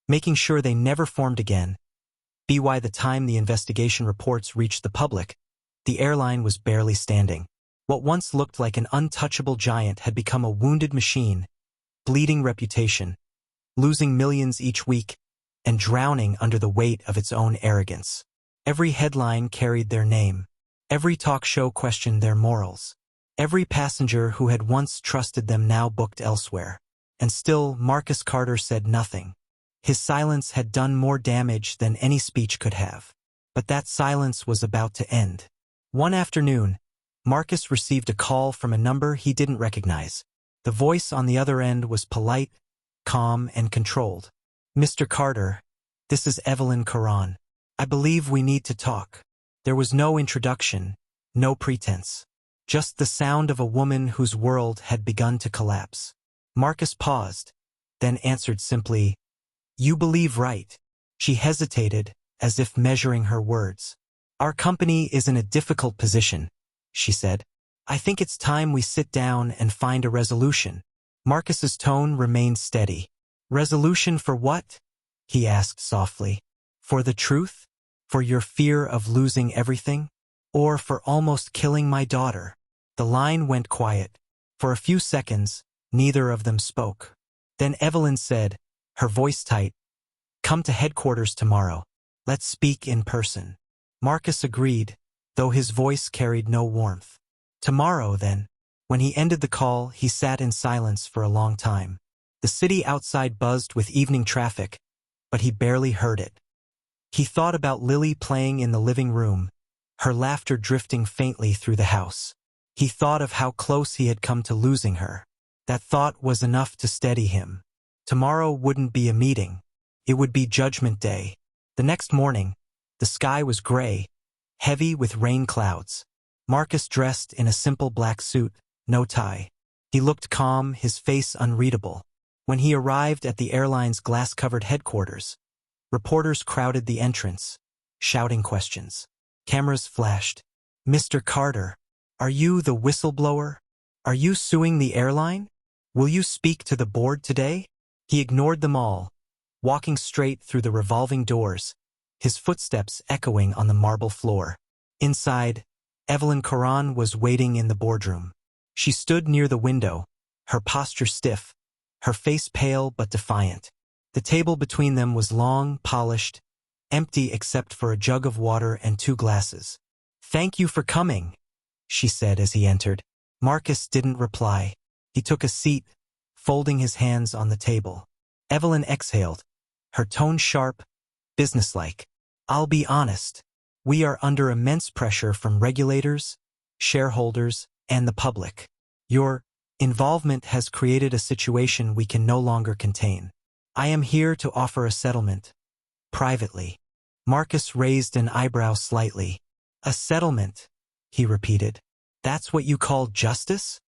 [SPEAKER 1] Making sure they never formed again. By the time the investigation reports reached the public, the airline was barely standing. What once looked like an untouchable giant had become a wounded machine, bleeding reputation, losing millions each week, and drowning under the weight of its own arrogance. Every headline carried their name. Every talk show questioned their morals. Every passenger who had once trusted them now booked elsewhere. And still, Marcus Carter said nothing. His silence had done more damage than any speech could have. But that silence was about to end. One afternoon, Marcus received a call from a number he didn't recognize. The voice on the other end was polite, calm, and controlled. "Mr. Carter, this is Evelyn Caron. I believe we need to talk." There was no introduction, No pretense. Just the sound of a woman whose world had begun to collapse. Marcus paused, then answered simply, "You believe right." She hesitated, as if measuring her words. "Our company is in a difficult position," she said. "I think it's time we sit down and find a resolution." Marcus's tone remained steady. "Resolution for what?" he asked softly. "For the truth? For your fear of losing everything? Or for almost killing my daughter?" The line went quiet. For a few seconds, neither of them spoke. Then Evelyn said, her voice tight, "Come to headquarters tomorrow. Let's speak in person." Marcus agreed, though his voice carried no warmth. "Tomorrow, then." When he ended the call, he sat in silence for a long time. The city outside buzzed with evening traffic, but he barely heard it. He thought about Lily playing in the living room, her laughter drifting faintly through the house. He thought of how close he had come to losing her. That thought was enough to steady him. Tomorrow wouldn't be a meeting. It would be Judgment Day. The next morning, the sky was gray, heavy with rain clouds. Marcus dressed in a simple black suit, no tie. He looked calm, his face unreadable. When he arrived at the airline's glass-covered headquarters, reporters crowded the entrance, shouting questions. Cameras flashed. "Mr. Carter, are you the whistleblower? Are you suing the airline? Will you speak to the board today?" He ignored them all, walking straight through the revolving doors, his footsteps echoing on the marble floor. Inside, Evelyn Karan was waiting in the boardroom. She stood near the window, her posture stiff, her face pale but defiant. The table between them was long, polished, empty except for a jug of water and 2 glasses. "Thank you for coming," she said as he entered. Marcus didn't reply. He took a seat, folding his hands on the table. Evelyn exhaled, her tone sharp, businesslike. "I'll be honest. We are under immense pressure from regulators, shareholders, and the public. Your involvement has created a situation we can no longer contain. I am here to offer a settlement. Privately." Marcus raised an eyebrow slightly. "A settlement," he repeated. "That's what you call justice?"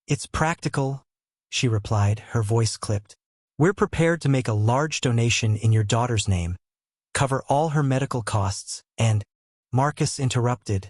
[SPEAKER 1] "It's practical," she replied, her voice clipped. "We're prepared to make a large donation in your daughter's name, cover all her medical costs, and—" Marcus interrupted,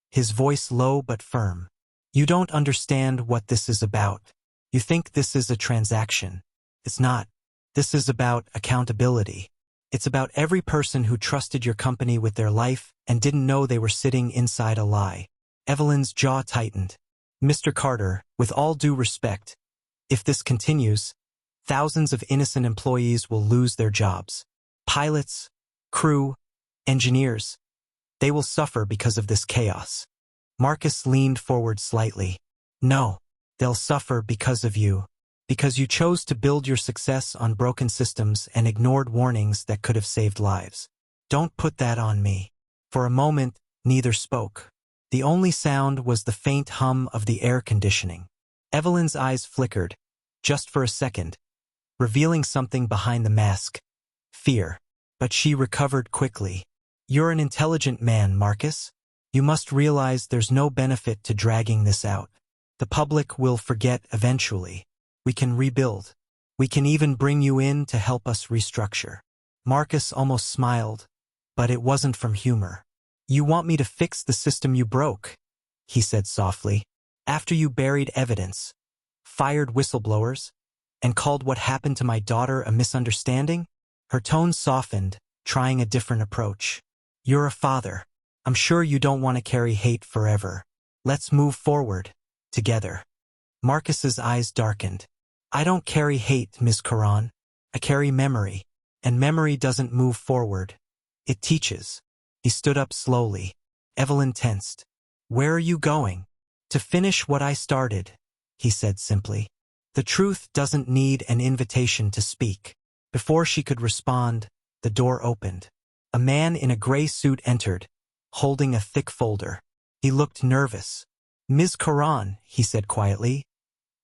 [SPEAKER 1] his voice low but firm. "You don't understand what this is about. You think this is a transaction. It's not. This is about accountability. It's about every person who trusted your company with their life and didn't know they were sitting inside a lie." Evelyn's jaw tightened. "Mr. Carter, with all due respect, if this continues, thousands of innocent employees will lose their jobs. Pilots, crew, engineers. They will suffer because of this chaos." Marcus leaned forward slightly. "No, they'll suffer because of you. Because you chose to build your success on broken systems and ignored warnings that could have saved lives. Don't put that on me." For a moment, neither spoke. The only sound was the faint hum of the air conditioning. Evelyn's eyes flickered, just for a second, revealing something behind the mask. Fear. But she recovered quickly. "You're an intelligent man, Marcus. You must realize there's no benefit to dragging this out. The public will forget eventually. We can rebuild. We can even bring you in to help us restructure." Marcus almost smiled, but it wasn't from humor. "You want me to fix the system you broke," he said softly. "After you buried evidence, fired whistleblowers, and called what happened to my daughter a misunderstanding?" Her tone softened, trying a different approach. "You're a father. I'm sure you don't want to carry hate forever. Let's move forward, together." Marcus's eyes darkened. "I don't carry hate, Ms. Karan. I carry memory, and memory doesn't move forward. It teaches." He stood up slowly. Evelyn tensed. "Where are you going?" "To finish what I started," he said simply. "The truth doesn't need an invitation to speak." Before she could respond, the door opened. A man in a gray suit entered, holding a thick folder. He looked nervous. "Ms. Karan," he said quietly,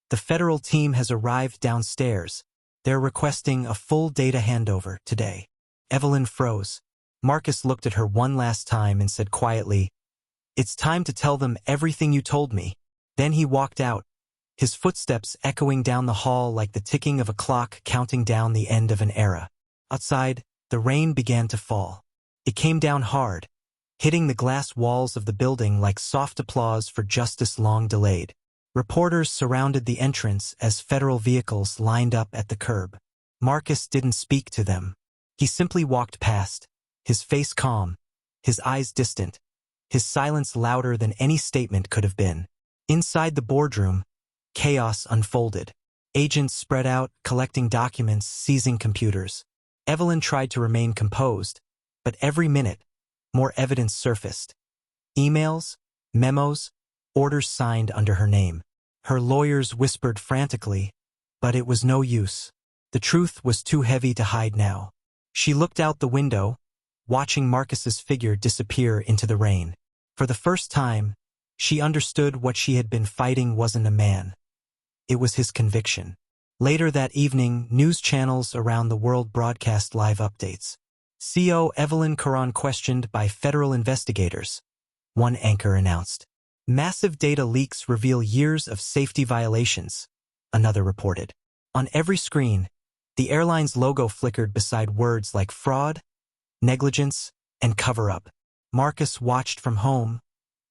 [SPEAKER 1] "the federal team has arrived downstairs. They're requesting a full data handover today." Evelyn froze. Marcus looked at her one last time and said quietly, It's time to tell them everything you told me." Then he walked out, his footsteps echoing down the hall like the ticking of a clock counting down the end of an era. Outside, the rain began to fall. It came down hard, hitting the glass walls of the building like soft applause for justice long delayed. Reporters surrounded the entrance as federal vehicles lined up at the curb. Marcus didn't speak to them. He simply walked past, his face calm, his eyes distant, his silence louder than any statement could have been. Inside the boardroom, chaos unfolded. Agents spread out, collecting documents, seizing computers. Evelyn tried to remain composed, but every minute, more evidence surfaced. Emails, memos, orders signed under her name. Her lawyers whispered frantically, but it was no use. The truth was too heavy to hide now. She looked out the window, watching Marcus's figure disappear into the rain. For the first time, she understood what she had been fighting wasn't a man. It was his conviction. Later that evening, news channels around the world broadcast live updates. CO Evelyn Caron questioned by federal investigators, one anchor announced. Massive data leaks reveal years of safety violations, another reported. On every screen, the airline's logo flickered beside words like fraud, negligence, and cover-up. Marcus watched from home,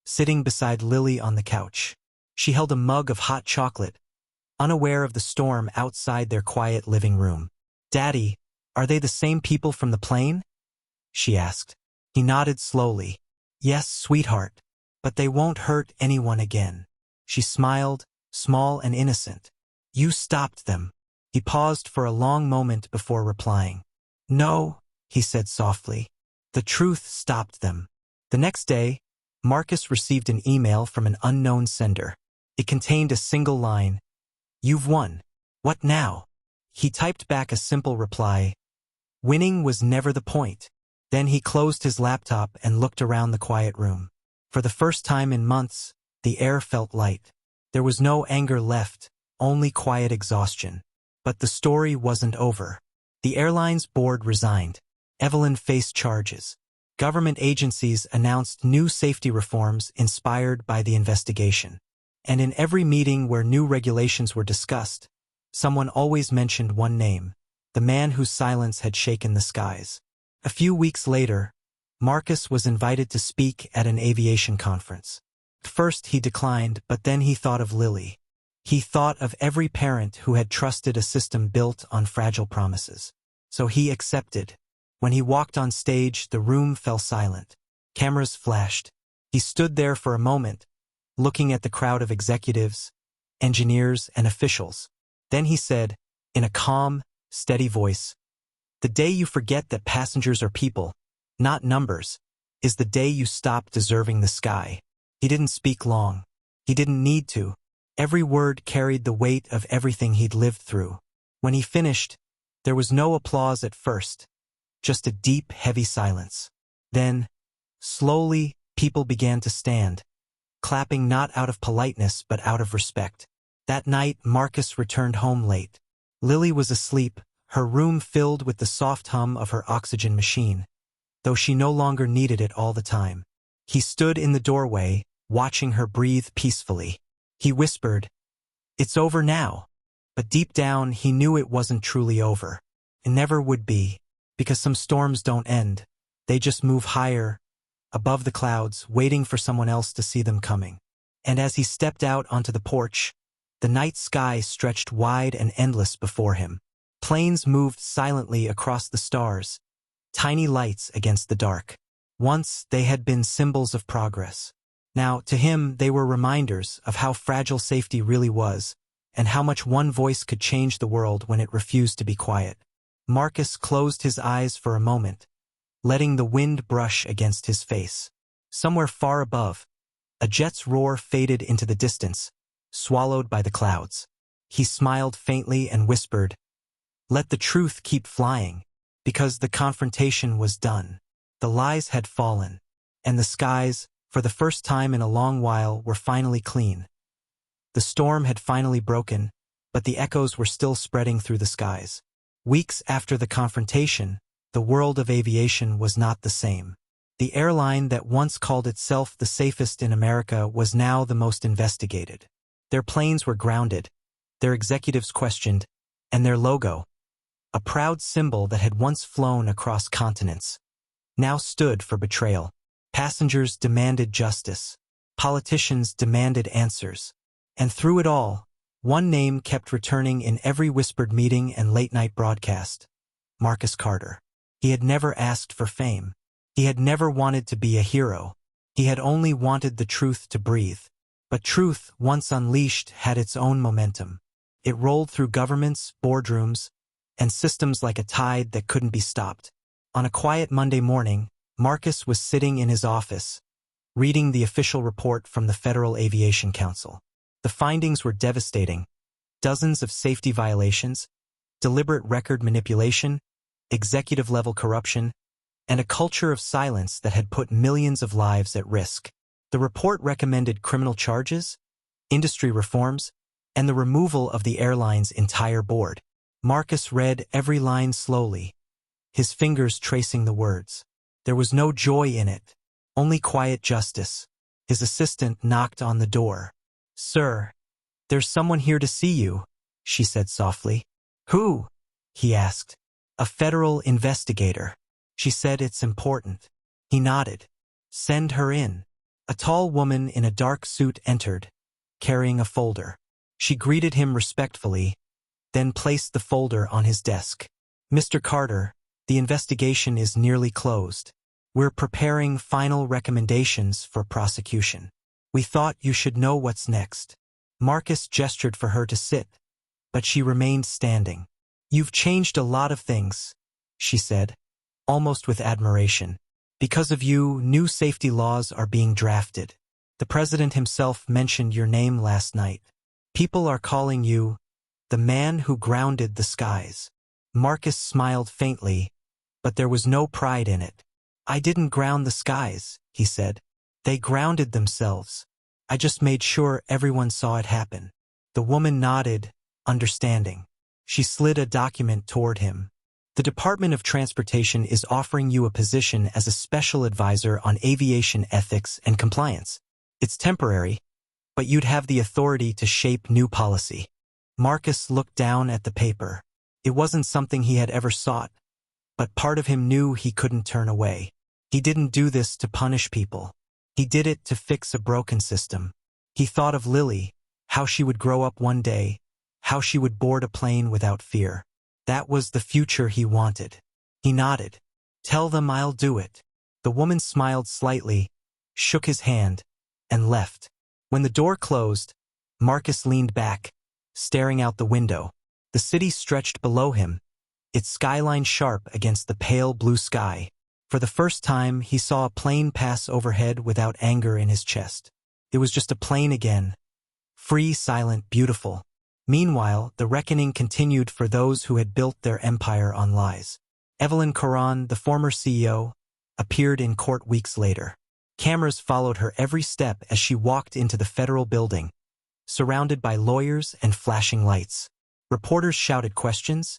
[SPEAKER 1] sitting beside Lily on the couch. She held a mug of hot chocolate, unaware of the storm outside their quiet living room. "Daddy, are they the same people from the plane?" she asked. He nodded slowly. "Yes, sweetheart, but they won't hurt anyone again." She smiled, small and innocent. "You stopped them." He paused for a long moment before replying. "No," he said softly. "The truth stopped them." The next day, Marcus received an email from an unknown sender. It contained a single line. "You've won. What now?" He typed back a simple reply. Winning was never the point. Then he closed his laptop and looked around the quiet room. For the first time in months, the air felt light. There was no anger left, only quiet exhaustion. But the story wasn't over. The airline's board resigned. Evelyn faced charges. Government agencies announced new safety reforms inspired by the investigation. And in every meeting where new regulations were discussed, someone always mentioned one name, the man whose silence had shaken the skies. A few weeks later, Marcus was invited to speak at an aviation conference. At first he declined, but then he thought of Lily. He thought of every parent who had trusted a system built on fragile promises. So he accepted. When he walked on stage, the room fell silent. Cameras flashed. He stood there for a moment, looking at the crowd of executives, engineers, and officials. Then he said, in a calm, steady voice, "The day you forget that passengers are people, not numbers, is the day you stop deserving the sky." He didn't speak long. He didn't need to. Every word carried the weight of everything he'd lived through. When he finished, there was no applause at first, just a deep, heavy silence. Then, slowly, people began to stand, clapping not out of politeness but out of respect. That night, Marcus returned home late. Lily was asleep, her room filled with the soft hum of her oxygen machine, though she no longer needed it all the time. He stood in the doorway, watching her breathe peacefully. He whispered, "It's over now." But deep down, he knew it wasn't truly over. It never would be, because some storms don't end. They just move higher, above the clouds, waiting for someone else to see them coming. And as he stepped out onto the porch, the night sky stretched wide and endless before him. Planes moved silently across the stars, tiny lights against the dark. Once they had been symbols of progress. Now, to him, they were reminders of how fragile safety really was, and how much one voice could change the world when it refused to be quiet. Marcus closed his eyes for a moment, letting the wind brush against his face. Somewhere far above, a jet's roar faded into the distance, swallowed by the clouds. He smiled faintly and whispered, "Let the truth keep flying," because the confrontation was done. The lies had fallen, and the skies, for the first time in a long while, were finally clean. The storm had finally broken, but the echoes were still spreading through the skies. Weeks after the confrontation, the world of aviation was not the same. The airline that once called itself the safest in America was now the most investigated. Their planes were grounded, their executives questioned, and their logo, a proud symbol that had once flown across continents, now stood for betrayal. Passengers demanded justice. Politicians demanded answers. And through it all, one name kept returning in every whispered meeting and late-night broadcast: Marcus Carter. He had never asked for fame. He had never wanted to be a hero. He had only wanted the truth to breathe. But truth, once unleashed, had its own momentum. It rolled through governments, boardrooms, and systems like a tide that couldn't be stopped. On a quiet Monday morning, Marcus was sitting in his office, reading the official report from the Federal Aviation Council. The findings were devastating. Dozens of safety violations, deliberate record manipulation, executive-level corruption, and a culture of silence that had put millions of lives at risk. The report recommended criminal charges, industry reforms, and the removal of the airline's entire board. Marcus read every line slowly, his fingers tracing the words. There was no joy in it, only quiet justice. His assistant knocked on the door. "Sir, there's someone here to see you," she said softly. "Who?" he asked. "A federal investigator." She said, "It's important." He nodded. "Send her in." A tall woman in a dark suit entered, carrying a folder. She greeted him respectfully, then placed the folder on his desk. "Mr. Carter, the investigation is nearly closed. We're preparing final recommendations for prosecution. We thought you should know what's next." Marcus gestured for her to sit, but she remained standing. "You've changed a lot of things," she said, almost with admiration. "Because of you, new safety laws are being drafted. The president himself mentioned your name last night. People are calling you the man who grounded the skies." Marcus smiled faintly, but there was no pride in it. "I didn't ground the skies," he said. "They grounded themselves. I just made sure everyone saw it happen." The woman nodded, understanding. She slid a document toward him. "The Department of Transportation is offering you a position as a special advisor on aviation ethics and compliance. It's temporary, but you'd have the authority to shape new policy." Marcus looked down at the paper. It wasn't something he had ever sought, but part of him knew he couldn't turn away. He didn't do this to punish people. He did it to fix a broken system. He thought of Lily, how she would grow up one day, how she would board a plane without fear. That was the future he wanted. He nodded. "Tell them I'll do it." The woman smiled slightly, shook his hand, and left. When the door closed, Marcus leaned back, staring out the window. The city stretched below him, its skyline sharp against the pale blue sky. For the first time, he saw a plane pass overhead without anger in his chest. It was just a plane again. Free, silent, beautiful. Meanwhile, the reckoning continued for those who had built their empire on lies. Evelyn Coran, the former CEO, appeared in court weeks later. Cameras followed her every step as she walked into the federal building, surrounded by lawyers and flashing lights. Reporters shouted questions.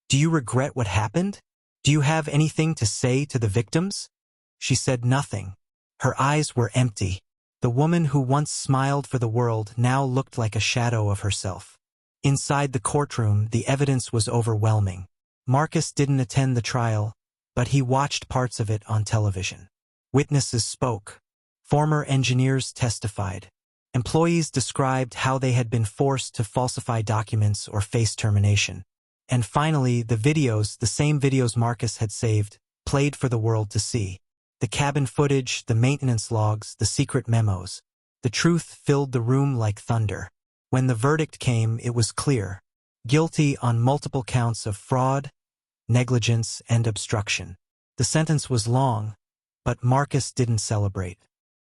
[SPEAKER 1] "Do you regret what happened? Do you have anything to say to the victims?" She said nothing. Her eyes were empty. The woman who once smiled for the world now looked like a shadow of herself. Inside the courtroom, the evidence was overwhelming. Marcus didn't attend the trial, but he watched parts of it on television. Witnesses spoke. Former engineers testified. Employees described how they had been forced to falsify documents or face termination. And finally, the videos, the same videos Marcus had saved, played for the world to see. The cabin footage, the maintenance logs, the secret memos. The truth filled the room like thunder. When the verdict came, it was clear. Guilty on multiple counts of fraud, negligence, and obstruction. The sentence was long, but Marcus didn't celebrate.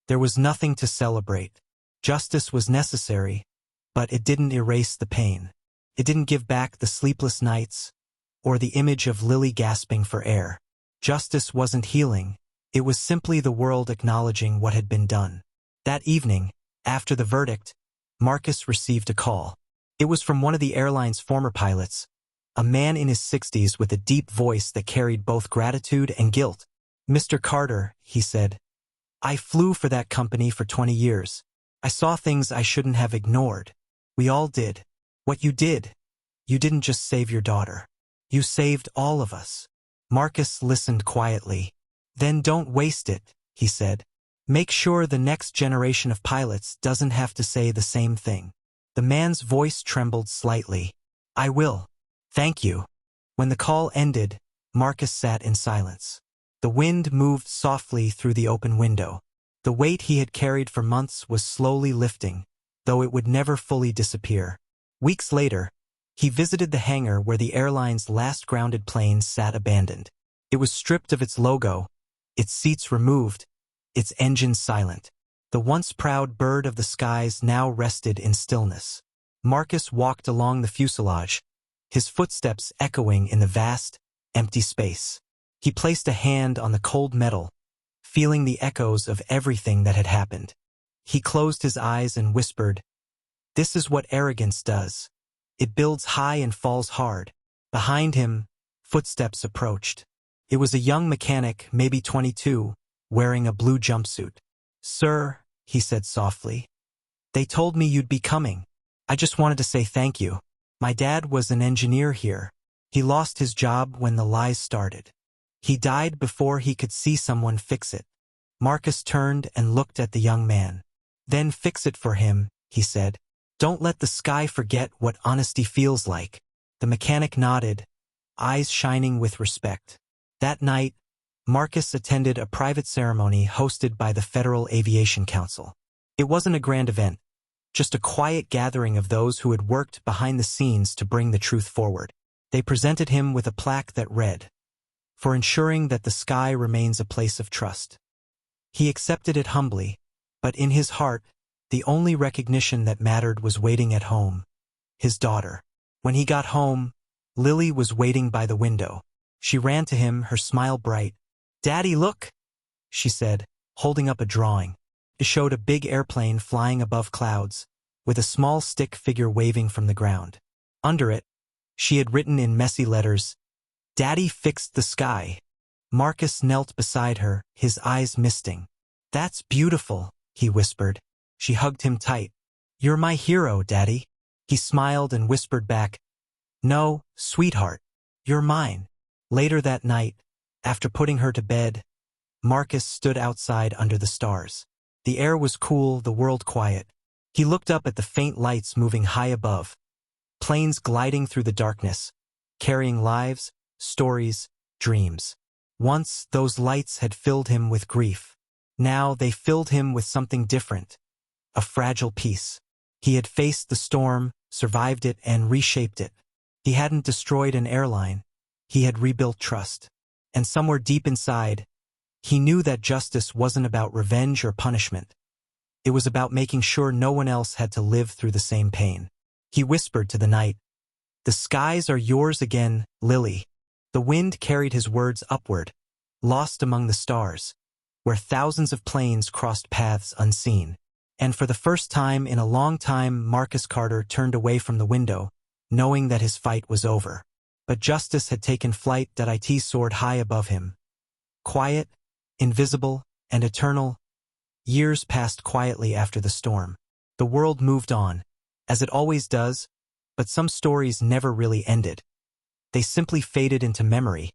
[SPEAKER 1] There was nothing to celebrate. Justice was necessary, but it didn't erase the pain. It didn't give back the sleepless nights or the image of Lily gasping for air. Justice wasn't healing. It was simply the world acknowledging what had been done. That evening, after the verdict, Marcus received a call. It was from one of the airline's former pilots, a man in his 60s with a deep voice that carried both gratitude and guilt. "Mr. Carter," he said, "I flew for that company for 20 years. I saw things I shouldn't have ignored. We all did. What you didn't just save your daughter. You saved all of us." Marcus listened quietly. "Then don't waste it," he said. "Make sure the next generation of pilots doesn't have to say the same thing." The man's voice trembled slightly. "I will. Thank you." When the call ended, Marcus sat in silence. The wind moved softly through the open window. The weight he had carried for months was slowly lifting, though it would never fully disappear. Weeks later, he visited the hangar where the airline's last grounded plane sat abandoned. It was stripped of its logo, its seats removed, its engines silent. The once proud bird of the skies now rested in stillness. Marcus walked along the fuselage, his footsteps echoing in the vast, empty space. He placed a hand on the cold metal, feeling the echoes of everything that had happened. He closed his eyes and whispered, "This is what arrogance does. It builds high and falls hard." Behind him, footsteps approached. It was a young mechanic, maybe 22, wearing a blue jumpsuit. "Sir," he said softly, "they told me you'd be coming. I just wanted to say thank you. My dad was an engineer here. He lost his job when the lies started. He died before he could see someone fix it." Marcus turned and looked at the young man. "Then fix it for him," he said. "Don't let the sky forget what honesty feels like." The mechanic nodded, eyes shining with respect. That night, Marcus attended a private ceremony hosted by the Federal Aviation Council. It wasn't a grand event, just a quiet gathering of those who had worked behind the scenes to bring the truth forward. They presented him with a plaque that read, "For ensuring that the sky remains a place of trust." He accepted it humbly, but in his heart, the only recognition that mattered was waiting at home, his daughter. When he got home, Lily was waiting by the window. She ran to him, her smile bright. "Daddy, look," she said, holding up a drawing. It showed a big airplane flying above clouds, with a small stick figure waving from the ground. Under it, she had written in messy letters, "Daddy fixed the sky." Marcus knelt beside her, his eyes misting. "That's beautiful," he whispered. She hugged him tight. "You're my hero, Daddy." He smiled and whispered back, "No, sweetheart, you're mine." Later that night, after putting her to bed, Marcus stood outside under the stars. The air was cool, the world quiet. He looked up at the faint lights moving high above, planes gliding through the darkness, carrying lives, stories, dreams. Once, those lights had filled him with grief. Now they filled him with something different, a fragile peace. He had faced the storm, survived it, and reshaped it. He hadn't destroyed an airline. He had rebuilt trust. And somewhere deep inside, he knew that justice wasn't about revenge or punishment. It was about making sure no one else had to live through the same pain. He whispered to the night, "The skies are yours again, Lily." The wind carried his words upward, lost among the stars, where thousands of planes crossed paths unseen. And for the first time in a long time, Marcus Carter turned away from the window, knowing that his fight was over. But justice had taken flight. It soared high above him. Quiet, invisible, and eternal, years passed quietly after the storm. The world moved on, as it always does, but some stories never really ended. They simply faded into memory,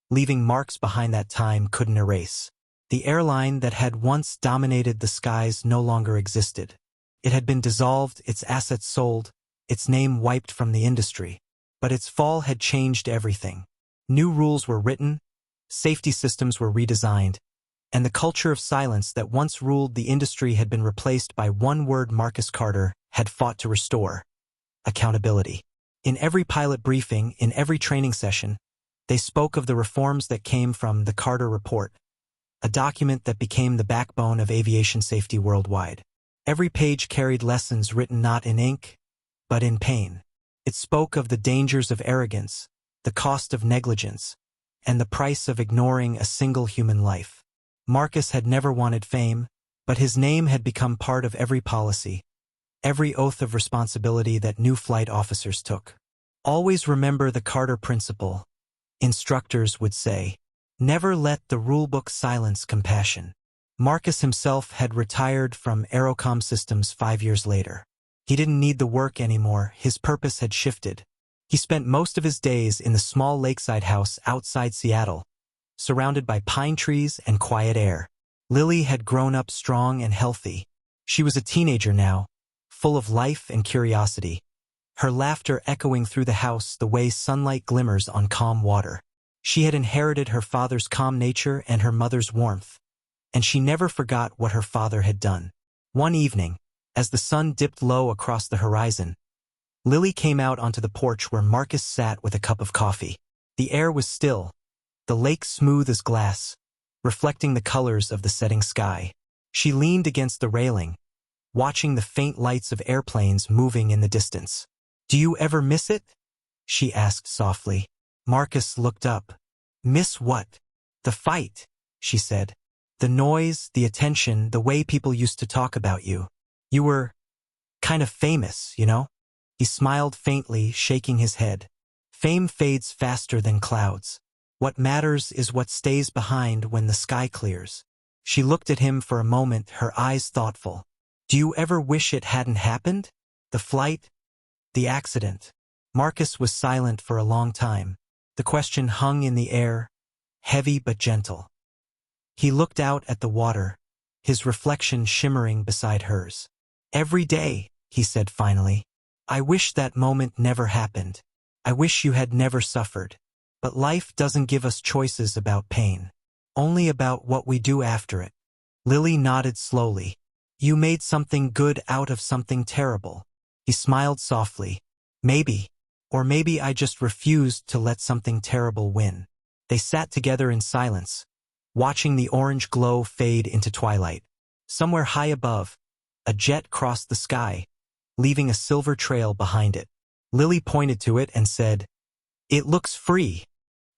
[SPEAKER 1] leaving marks behind that time couldn't erase. The airline that had once dominated the skies no longer existed. It had been dissolved, its assets sold, its name wiped from the industry. But its fall had changed everything. New rules were written, safety systems were redesigned, and the culture of silence that once ruled the industry had been replaced by one word Marcus Carter had fought to restore: accountability. In every pilot briefing, in every training session, they spoke of the reforms that came from the Carter Report, a document that became the backbone of aviation safety worldwide. Every page carried lessons written not in ink, but in pain. It spoke of the dangers of arrogance, the cost of negligence, and the price of ignoring a single human life. Marcus had never wanted fame, but his name had become part of every policy, every oath of responsibility that new flight officers took. "Always remember the Carter Principle," instructors would say. Never let the rulebook silence compassion. Marcus himself had retired from Aerocom Systems 5 years later. He didn't need the work anymore, his purpose had shifted. He spent most of his days in the small lakeside house outside Seattle, surrounded by pine trees and quiet air. Lily had grown up strong and healthy. She was a teenager now, full of life and curiosity, her laughter echoing through the house the way sunlight glimmers on calm water. She had inherited her father's calm nature and her mother's warmth, and she never forgot what her father had done. One evening, as the sun dipped low across the horizon, Lily came out onto the porch where Marcus sat with a cup of coffee. The air was still, the lake smooth as glass, reflecting the colors of the setting sky. She leaned against the railing, watching the faint lights of airplanes moving in the distance. "Do you ever miss it?" she asked softly. Marcus looked up. "Miss what?" "The fight," she said. "The noise, the attention, the way people used to talk about you. You were kind of famous, you know?" He smiled faintly, shaking his head. "Fame fades faster than clouds. What matters is what stays behind when the sky clears." She looked at him for a moment, her eyes thoughtful. "Do you ever wish it hadn't happened? The flight? The accident?" Marcus was silent for a long time. The question hung in the air, heavy but gentle. He looked out at the water, his reflection shimmering beside hers. "Every day," he said finally. "I wish that moment never happened. I wish you had never suffered. But life doesn't give us choices about pain, only about what we do after it." Lily nodded slowly. "You made something good out of something terrible." He smiled softly. "Maybe. Or maybe I just refused to let something terrible win." They sat together in silence, watching the orange glow fade into twilight. Somewhere high above, a jet crossed the sky, leaving a silver trail behind it. Lily pointed to it and said, "It looks free."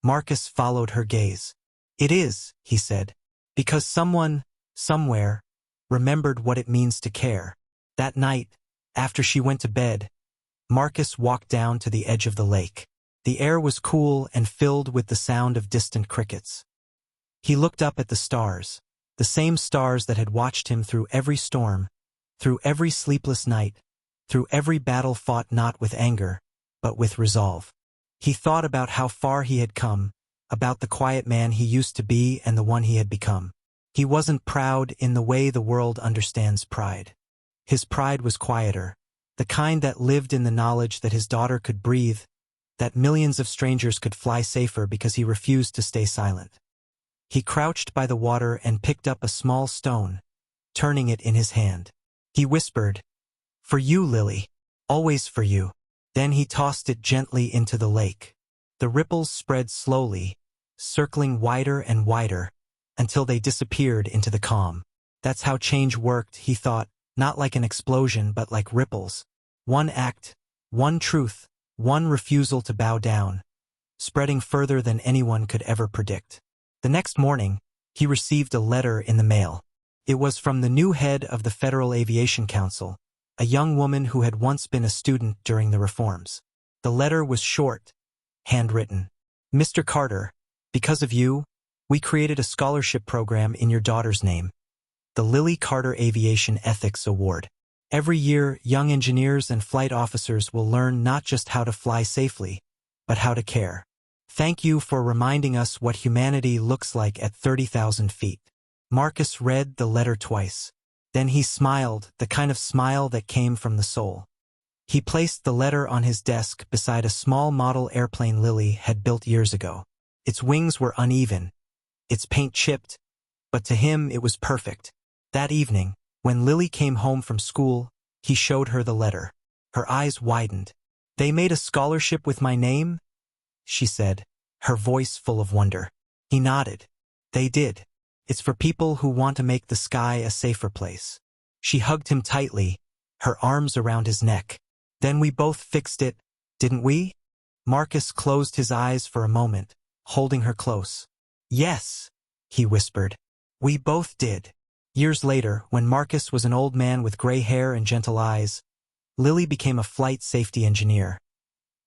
[SPEAKER 1] Marcus followed her gaze. "It is," he said, "because someone, somewhere, remembered what it means to care." That night, after she went to bed, Marcus walked down to the edge of the lake. The air was cool and filled with the sound of distant crickets. He looked up at the stars, the same stars that had watched him through every storm, through every sleepless night, through every battle fought not with anger, but with resolve. He thought about how far he had come, about the quiet man he used to be and the one he had become. He wasn't proud in the way the world understands pride. His pride was quieter, the kind that lived in the knowledge that his daughter could breathe, that millions of strangers could fly safer because he refused to stay silent. He crouched by the water and picked up a small stone, turning it in his hand. He whispered, "For you, Lily, always for you." Then he tossed it gently into the lake. The ripples spread slowly, circling wider and wider, until they disappeared into the calm. That's how change worked, he thought, not like an explosion but like ripples. One act, one truth, one refusal to bow down, spreading further than anyone could ever predict. The next morning, he received a letter in the mail. It was from the new head of the Federal Aviation Council, a young woman who had once been a student during the reforms. The letter was short, handwritten. "Mr. Carter, because of you, we created a scholarship program in your daughter's name, the Lily Carter Aviation Ethics Award. Every year, young engineers and flight officers will learn not just how to fly safely, but how to care. Thank you for reminding us what humanity looks like at 30,000 feet." Marcus read the letter twice. Then he smiled, the kind of smile that came from the soul. He placed the letter on his desk beside a small model airplane Lily had built years ago. Its wings were uneven, its paint chipped, but to him it was perfect. That evening, when Lily came home from school, he showed her the letter. Her eyes widened. "They made a scholarship with my name?" she said, her voice full of wonder. He nodded. "They did. It's for people who want to make the sky a safer place." She hugged him tightly, her arms around his neck. "Then we both fixed it, didn't we?" Marcus closed his eyes for a moment, holding her close. "Yes," he whispered. "We both did." Years later, when Marcus was an old man with gray hair and gentle eyes, Lily became a flight safety engineer.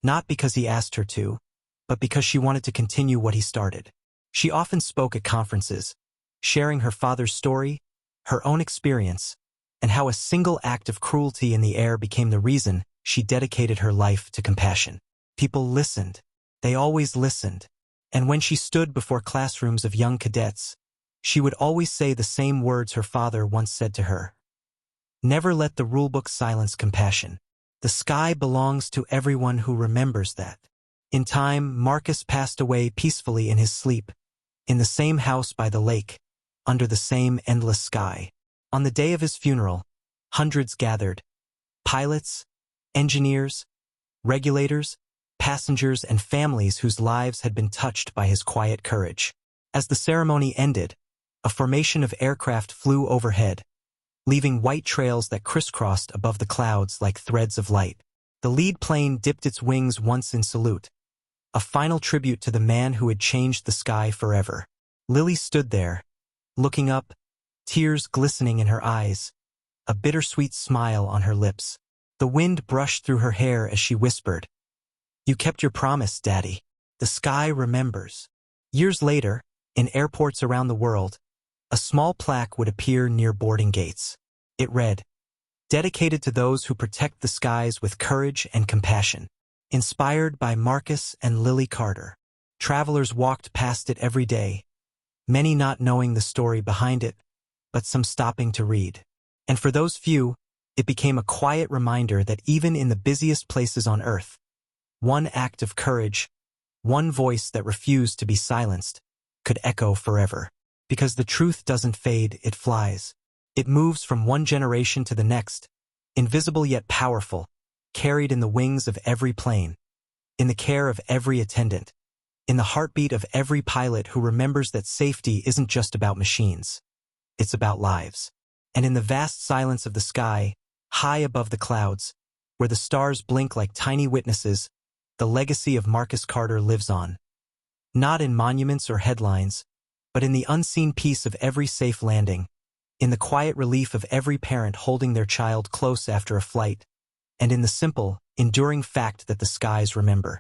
[SPEAKER 1] Not because he asked her to, but because she wanted to continue what he started. She often spoke at conferences, sharing her father's story, her own experience, and how a single act of cruelty in the air became the reason she dedicated her life to compassion. People listened. They always listened. And when she stood before classrooms of young cadets, she would always say the same words her father once said to her. Never let the rulebook silence compassion. The sky belongs to everyone who remembers that. In time, Marcus passed away peacefully in his sleep, in the same house by the lake, under the same endless sky. On the day of his funeral, hundreds gathered. Pilots, engineers, regulators, passengers, and families whose lives had been touched by his quiet courage. As the ceremony ended, a formation of aircraft flew overhead, leaving white trails that crisscrossed above the clouds like threads of light. The lead plane dipped its wings once in salute, a final tribute to the man who had changed the sky forever. Lily stood there, looking up, tears glistening in her eyes, a bittersweet smile on her lips. The wind brushed through her hair as she whispered, "You kept your promise, Daddy. The sky remembers." Years later, in airports around the world, a small plaque would appear near boarding gates. It read, "Dedicated to those who protect the skies with courage and compassion." Inspired by Marcus and Lily Carter. Travelers walked past it every day, many not knowing the story behind it, but some stopping to read. And for those few, it became a quiet reminder that even in the busiest places on Earth, one act of courage, one voice that refused to be silenced, could echo forever. Because the truth doesn't fade, it flies. It moves from one generation to the next, invisible yet powerful, carried in the wings of every plane, in the care of every attendant, in the heartbeat of every pilot who remembers that safety isn't just about machines. It's about lives. And in the vast silence of the sky, high above the clouds, where the stars blink like tiny witnesses, the legacy of Marcus Carter lives on. Not in monuments or headlines, but in the unseen peace of every safe landing, in the quiet relief of every parent holding their child close after a flight, and in the simple, enduring fact that the skies remember.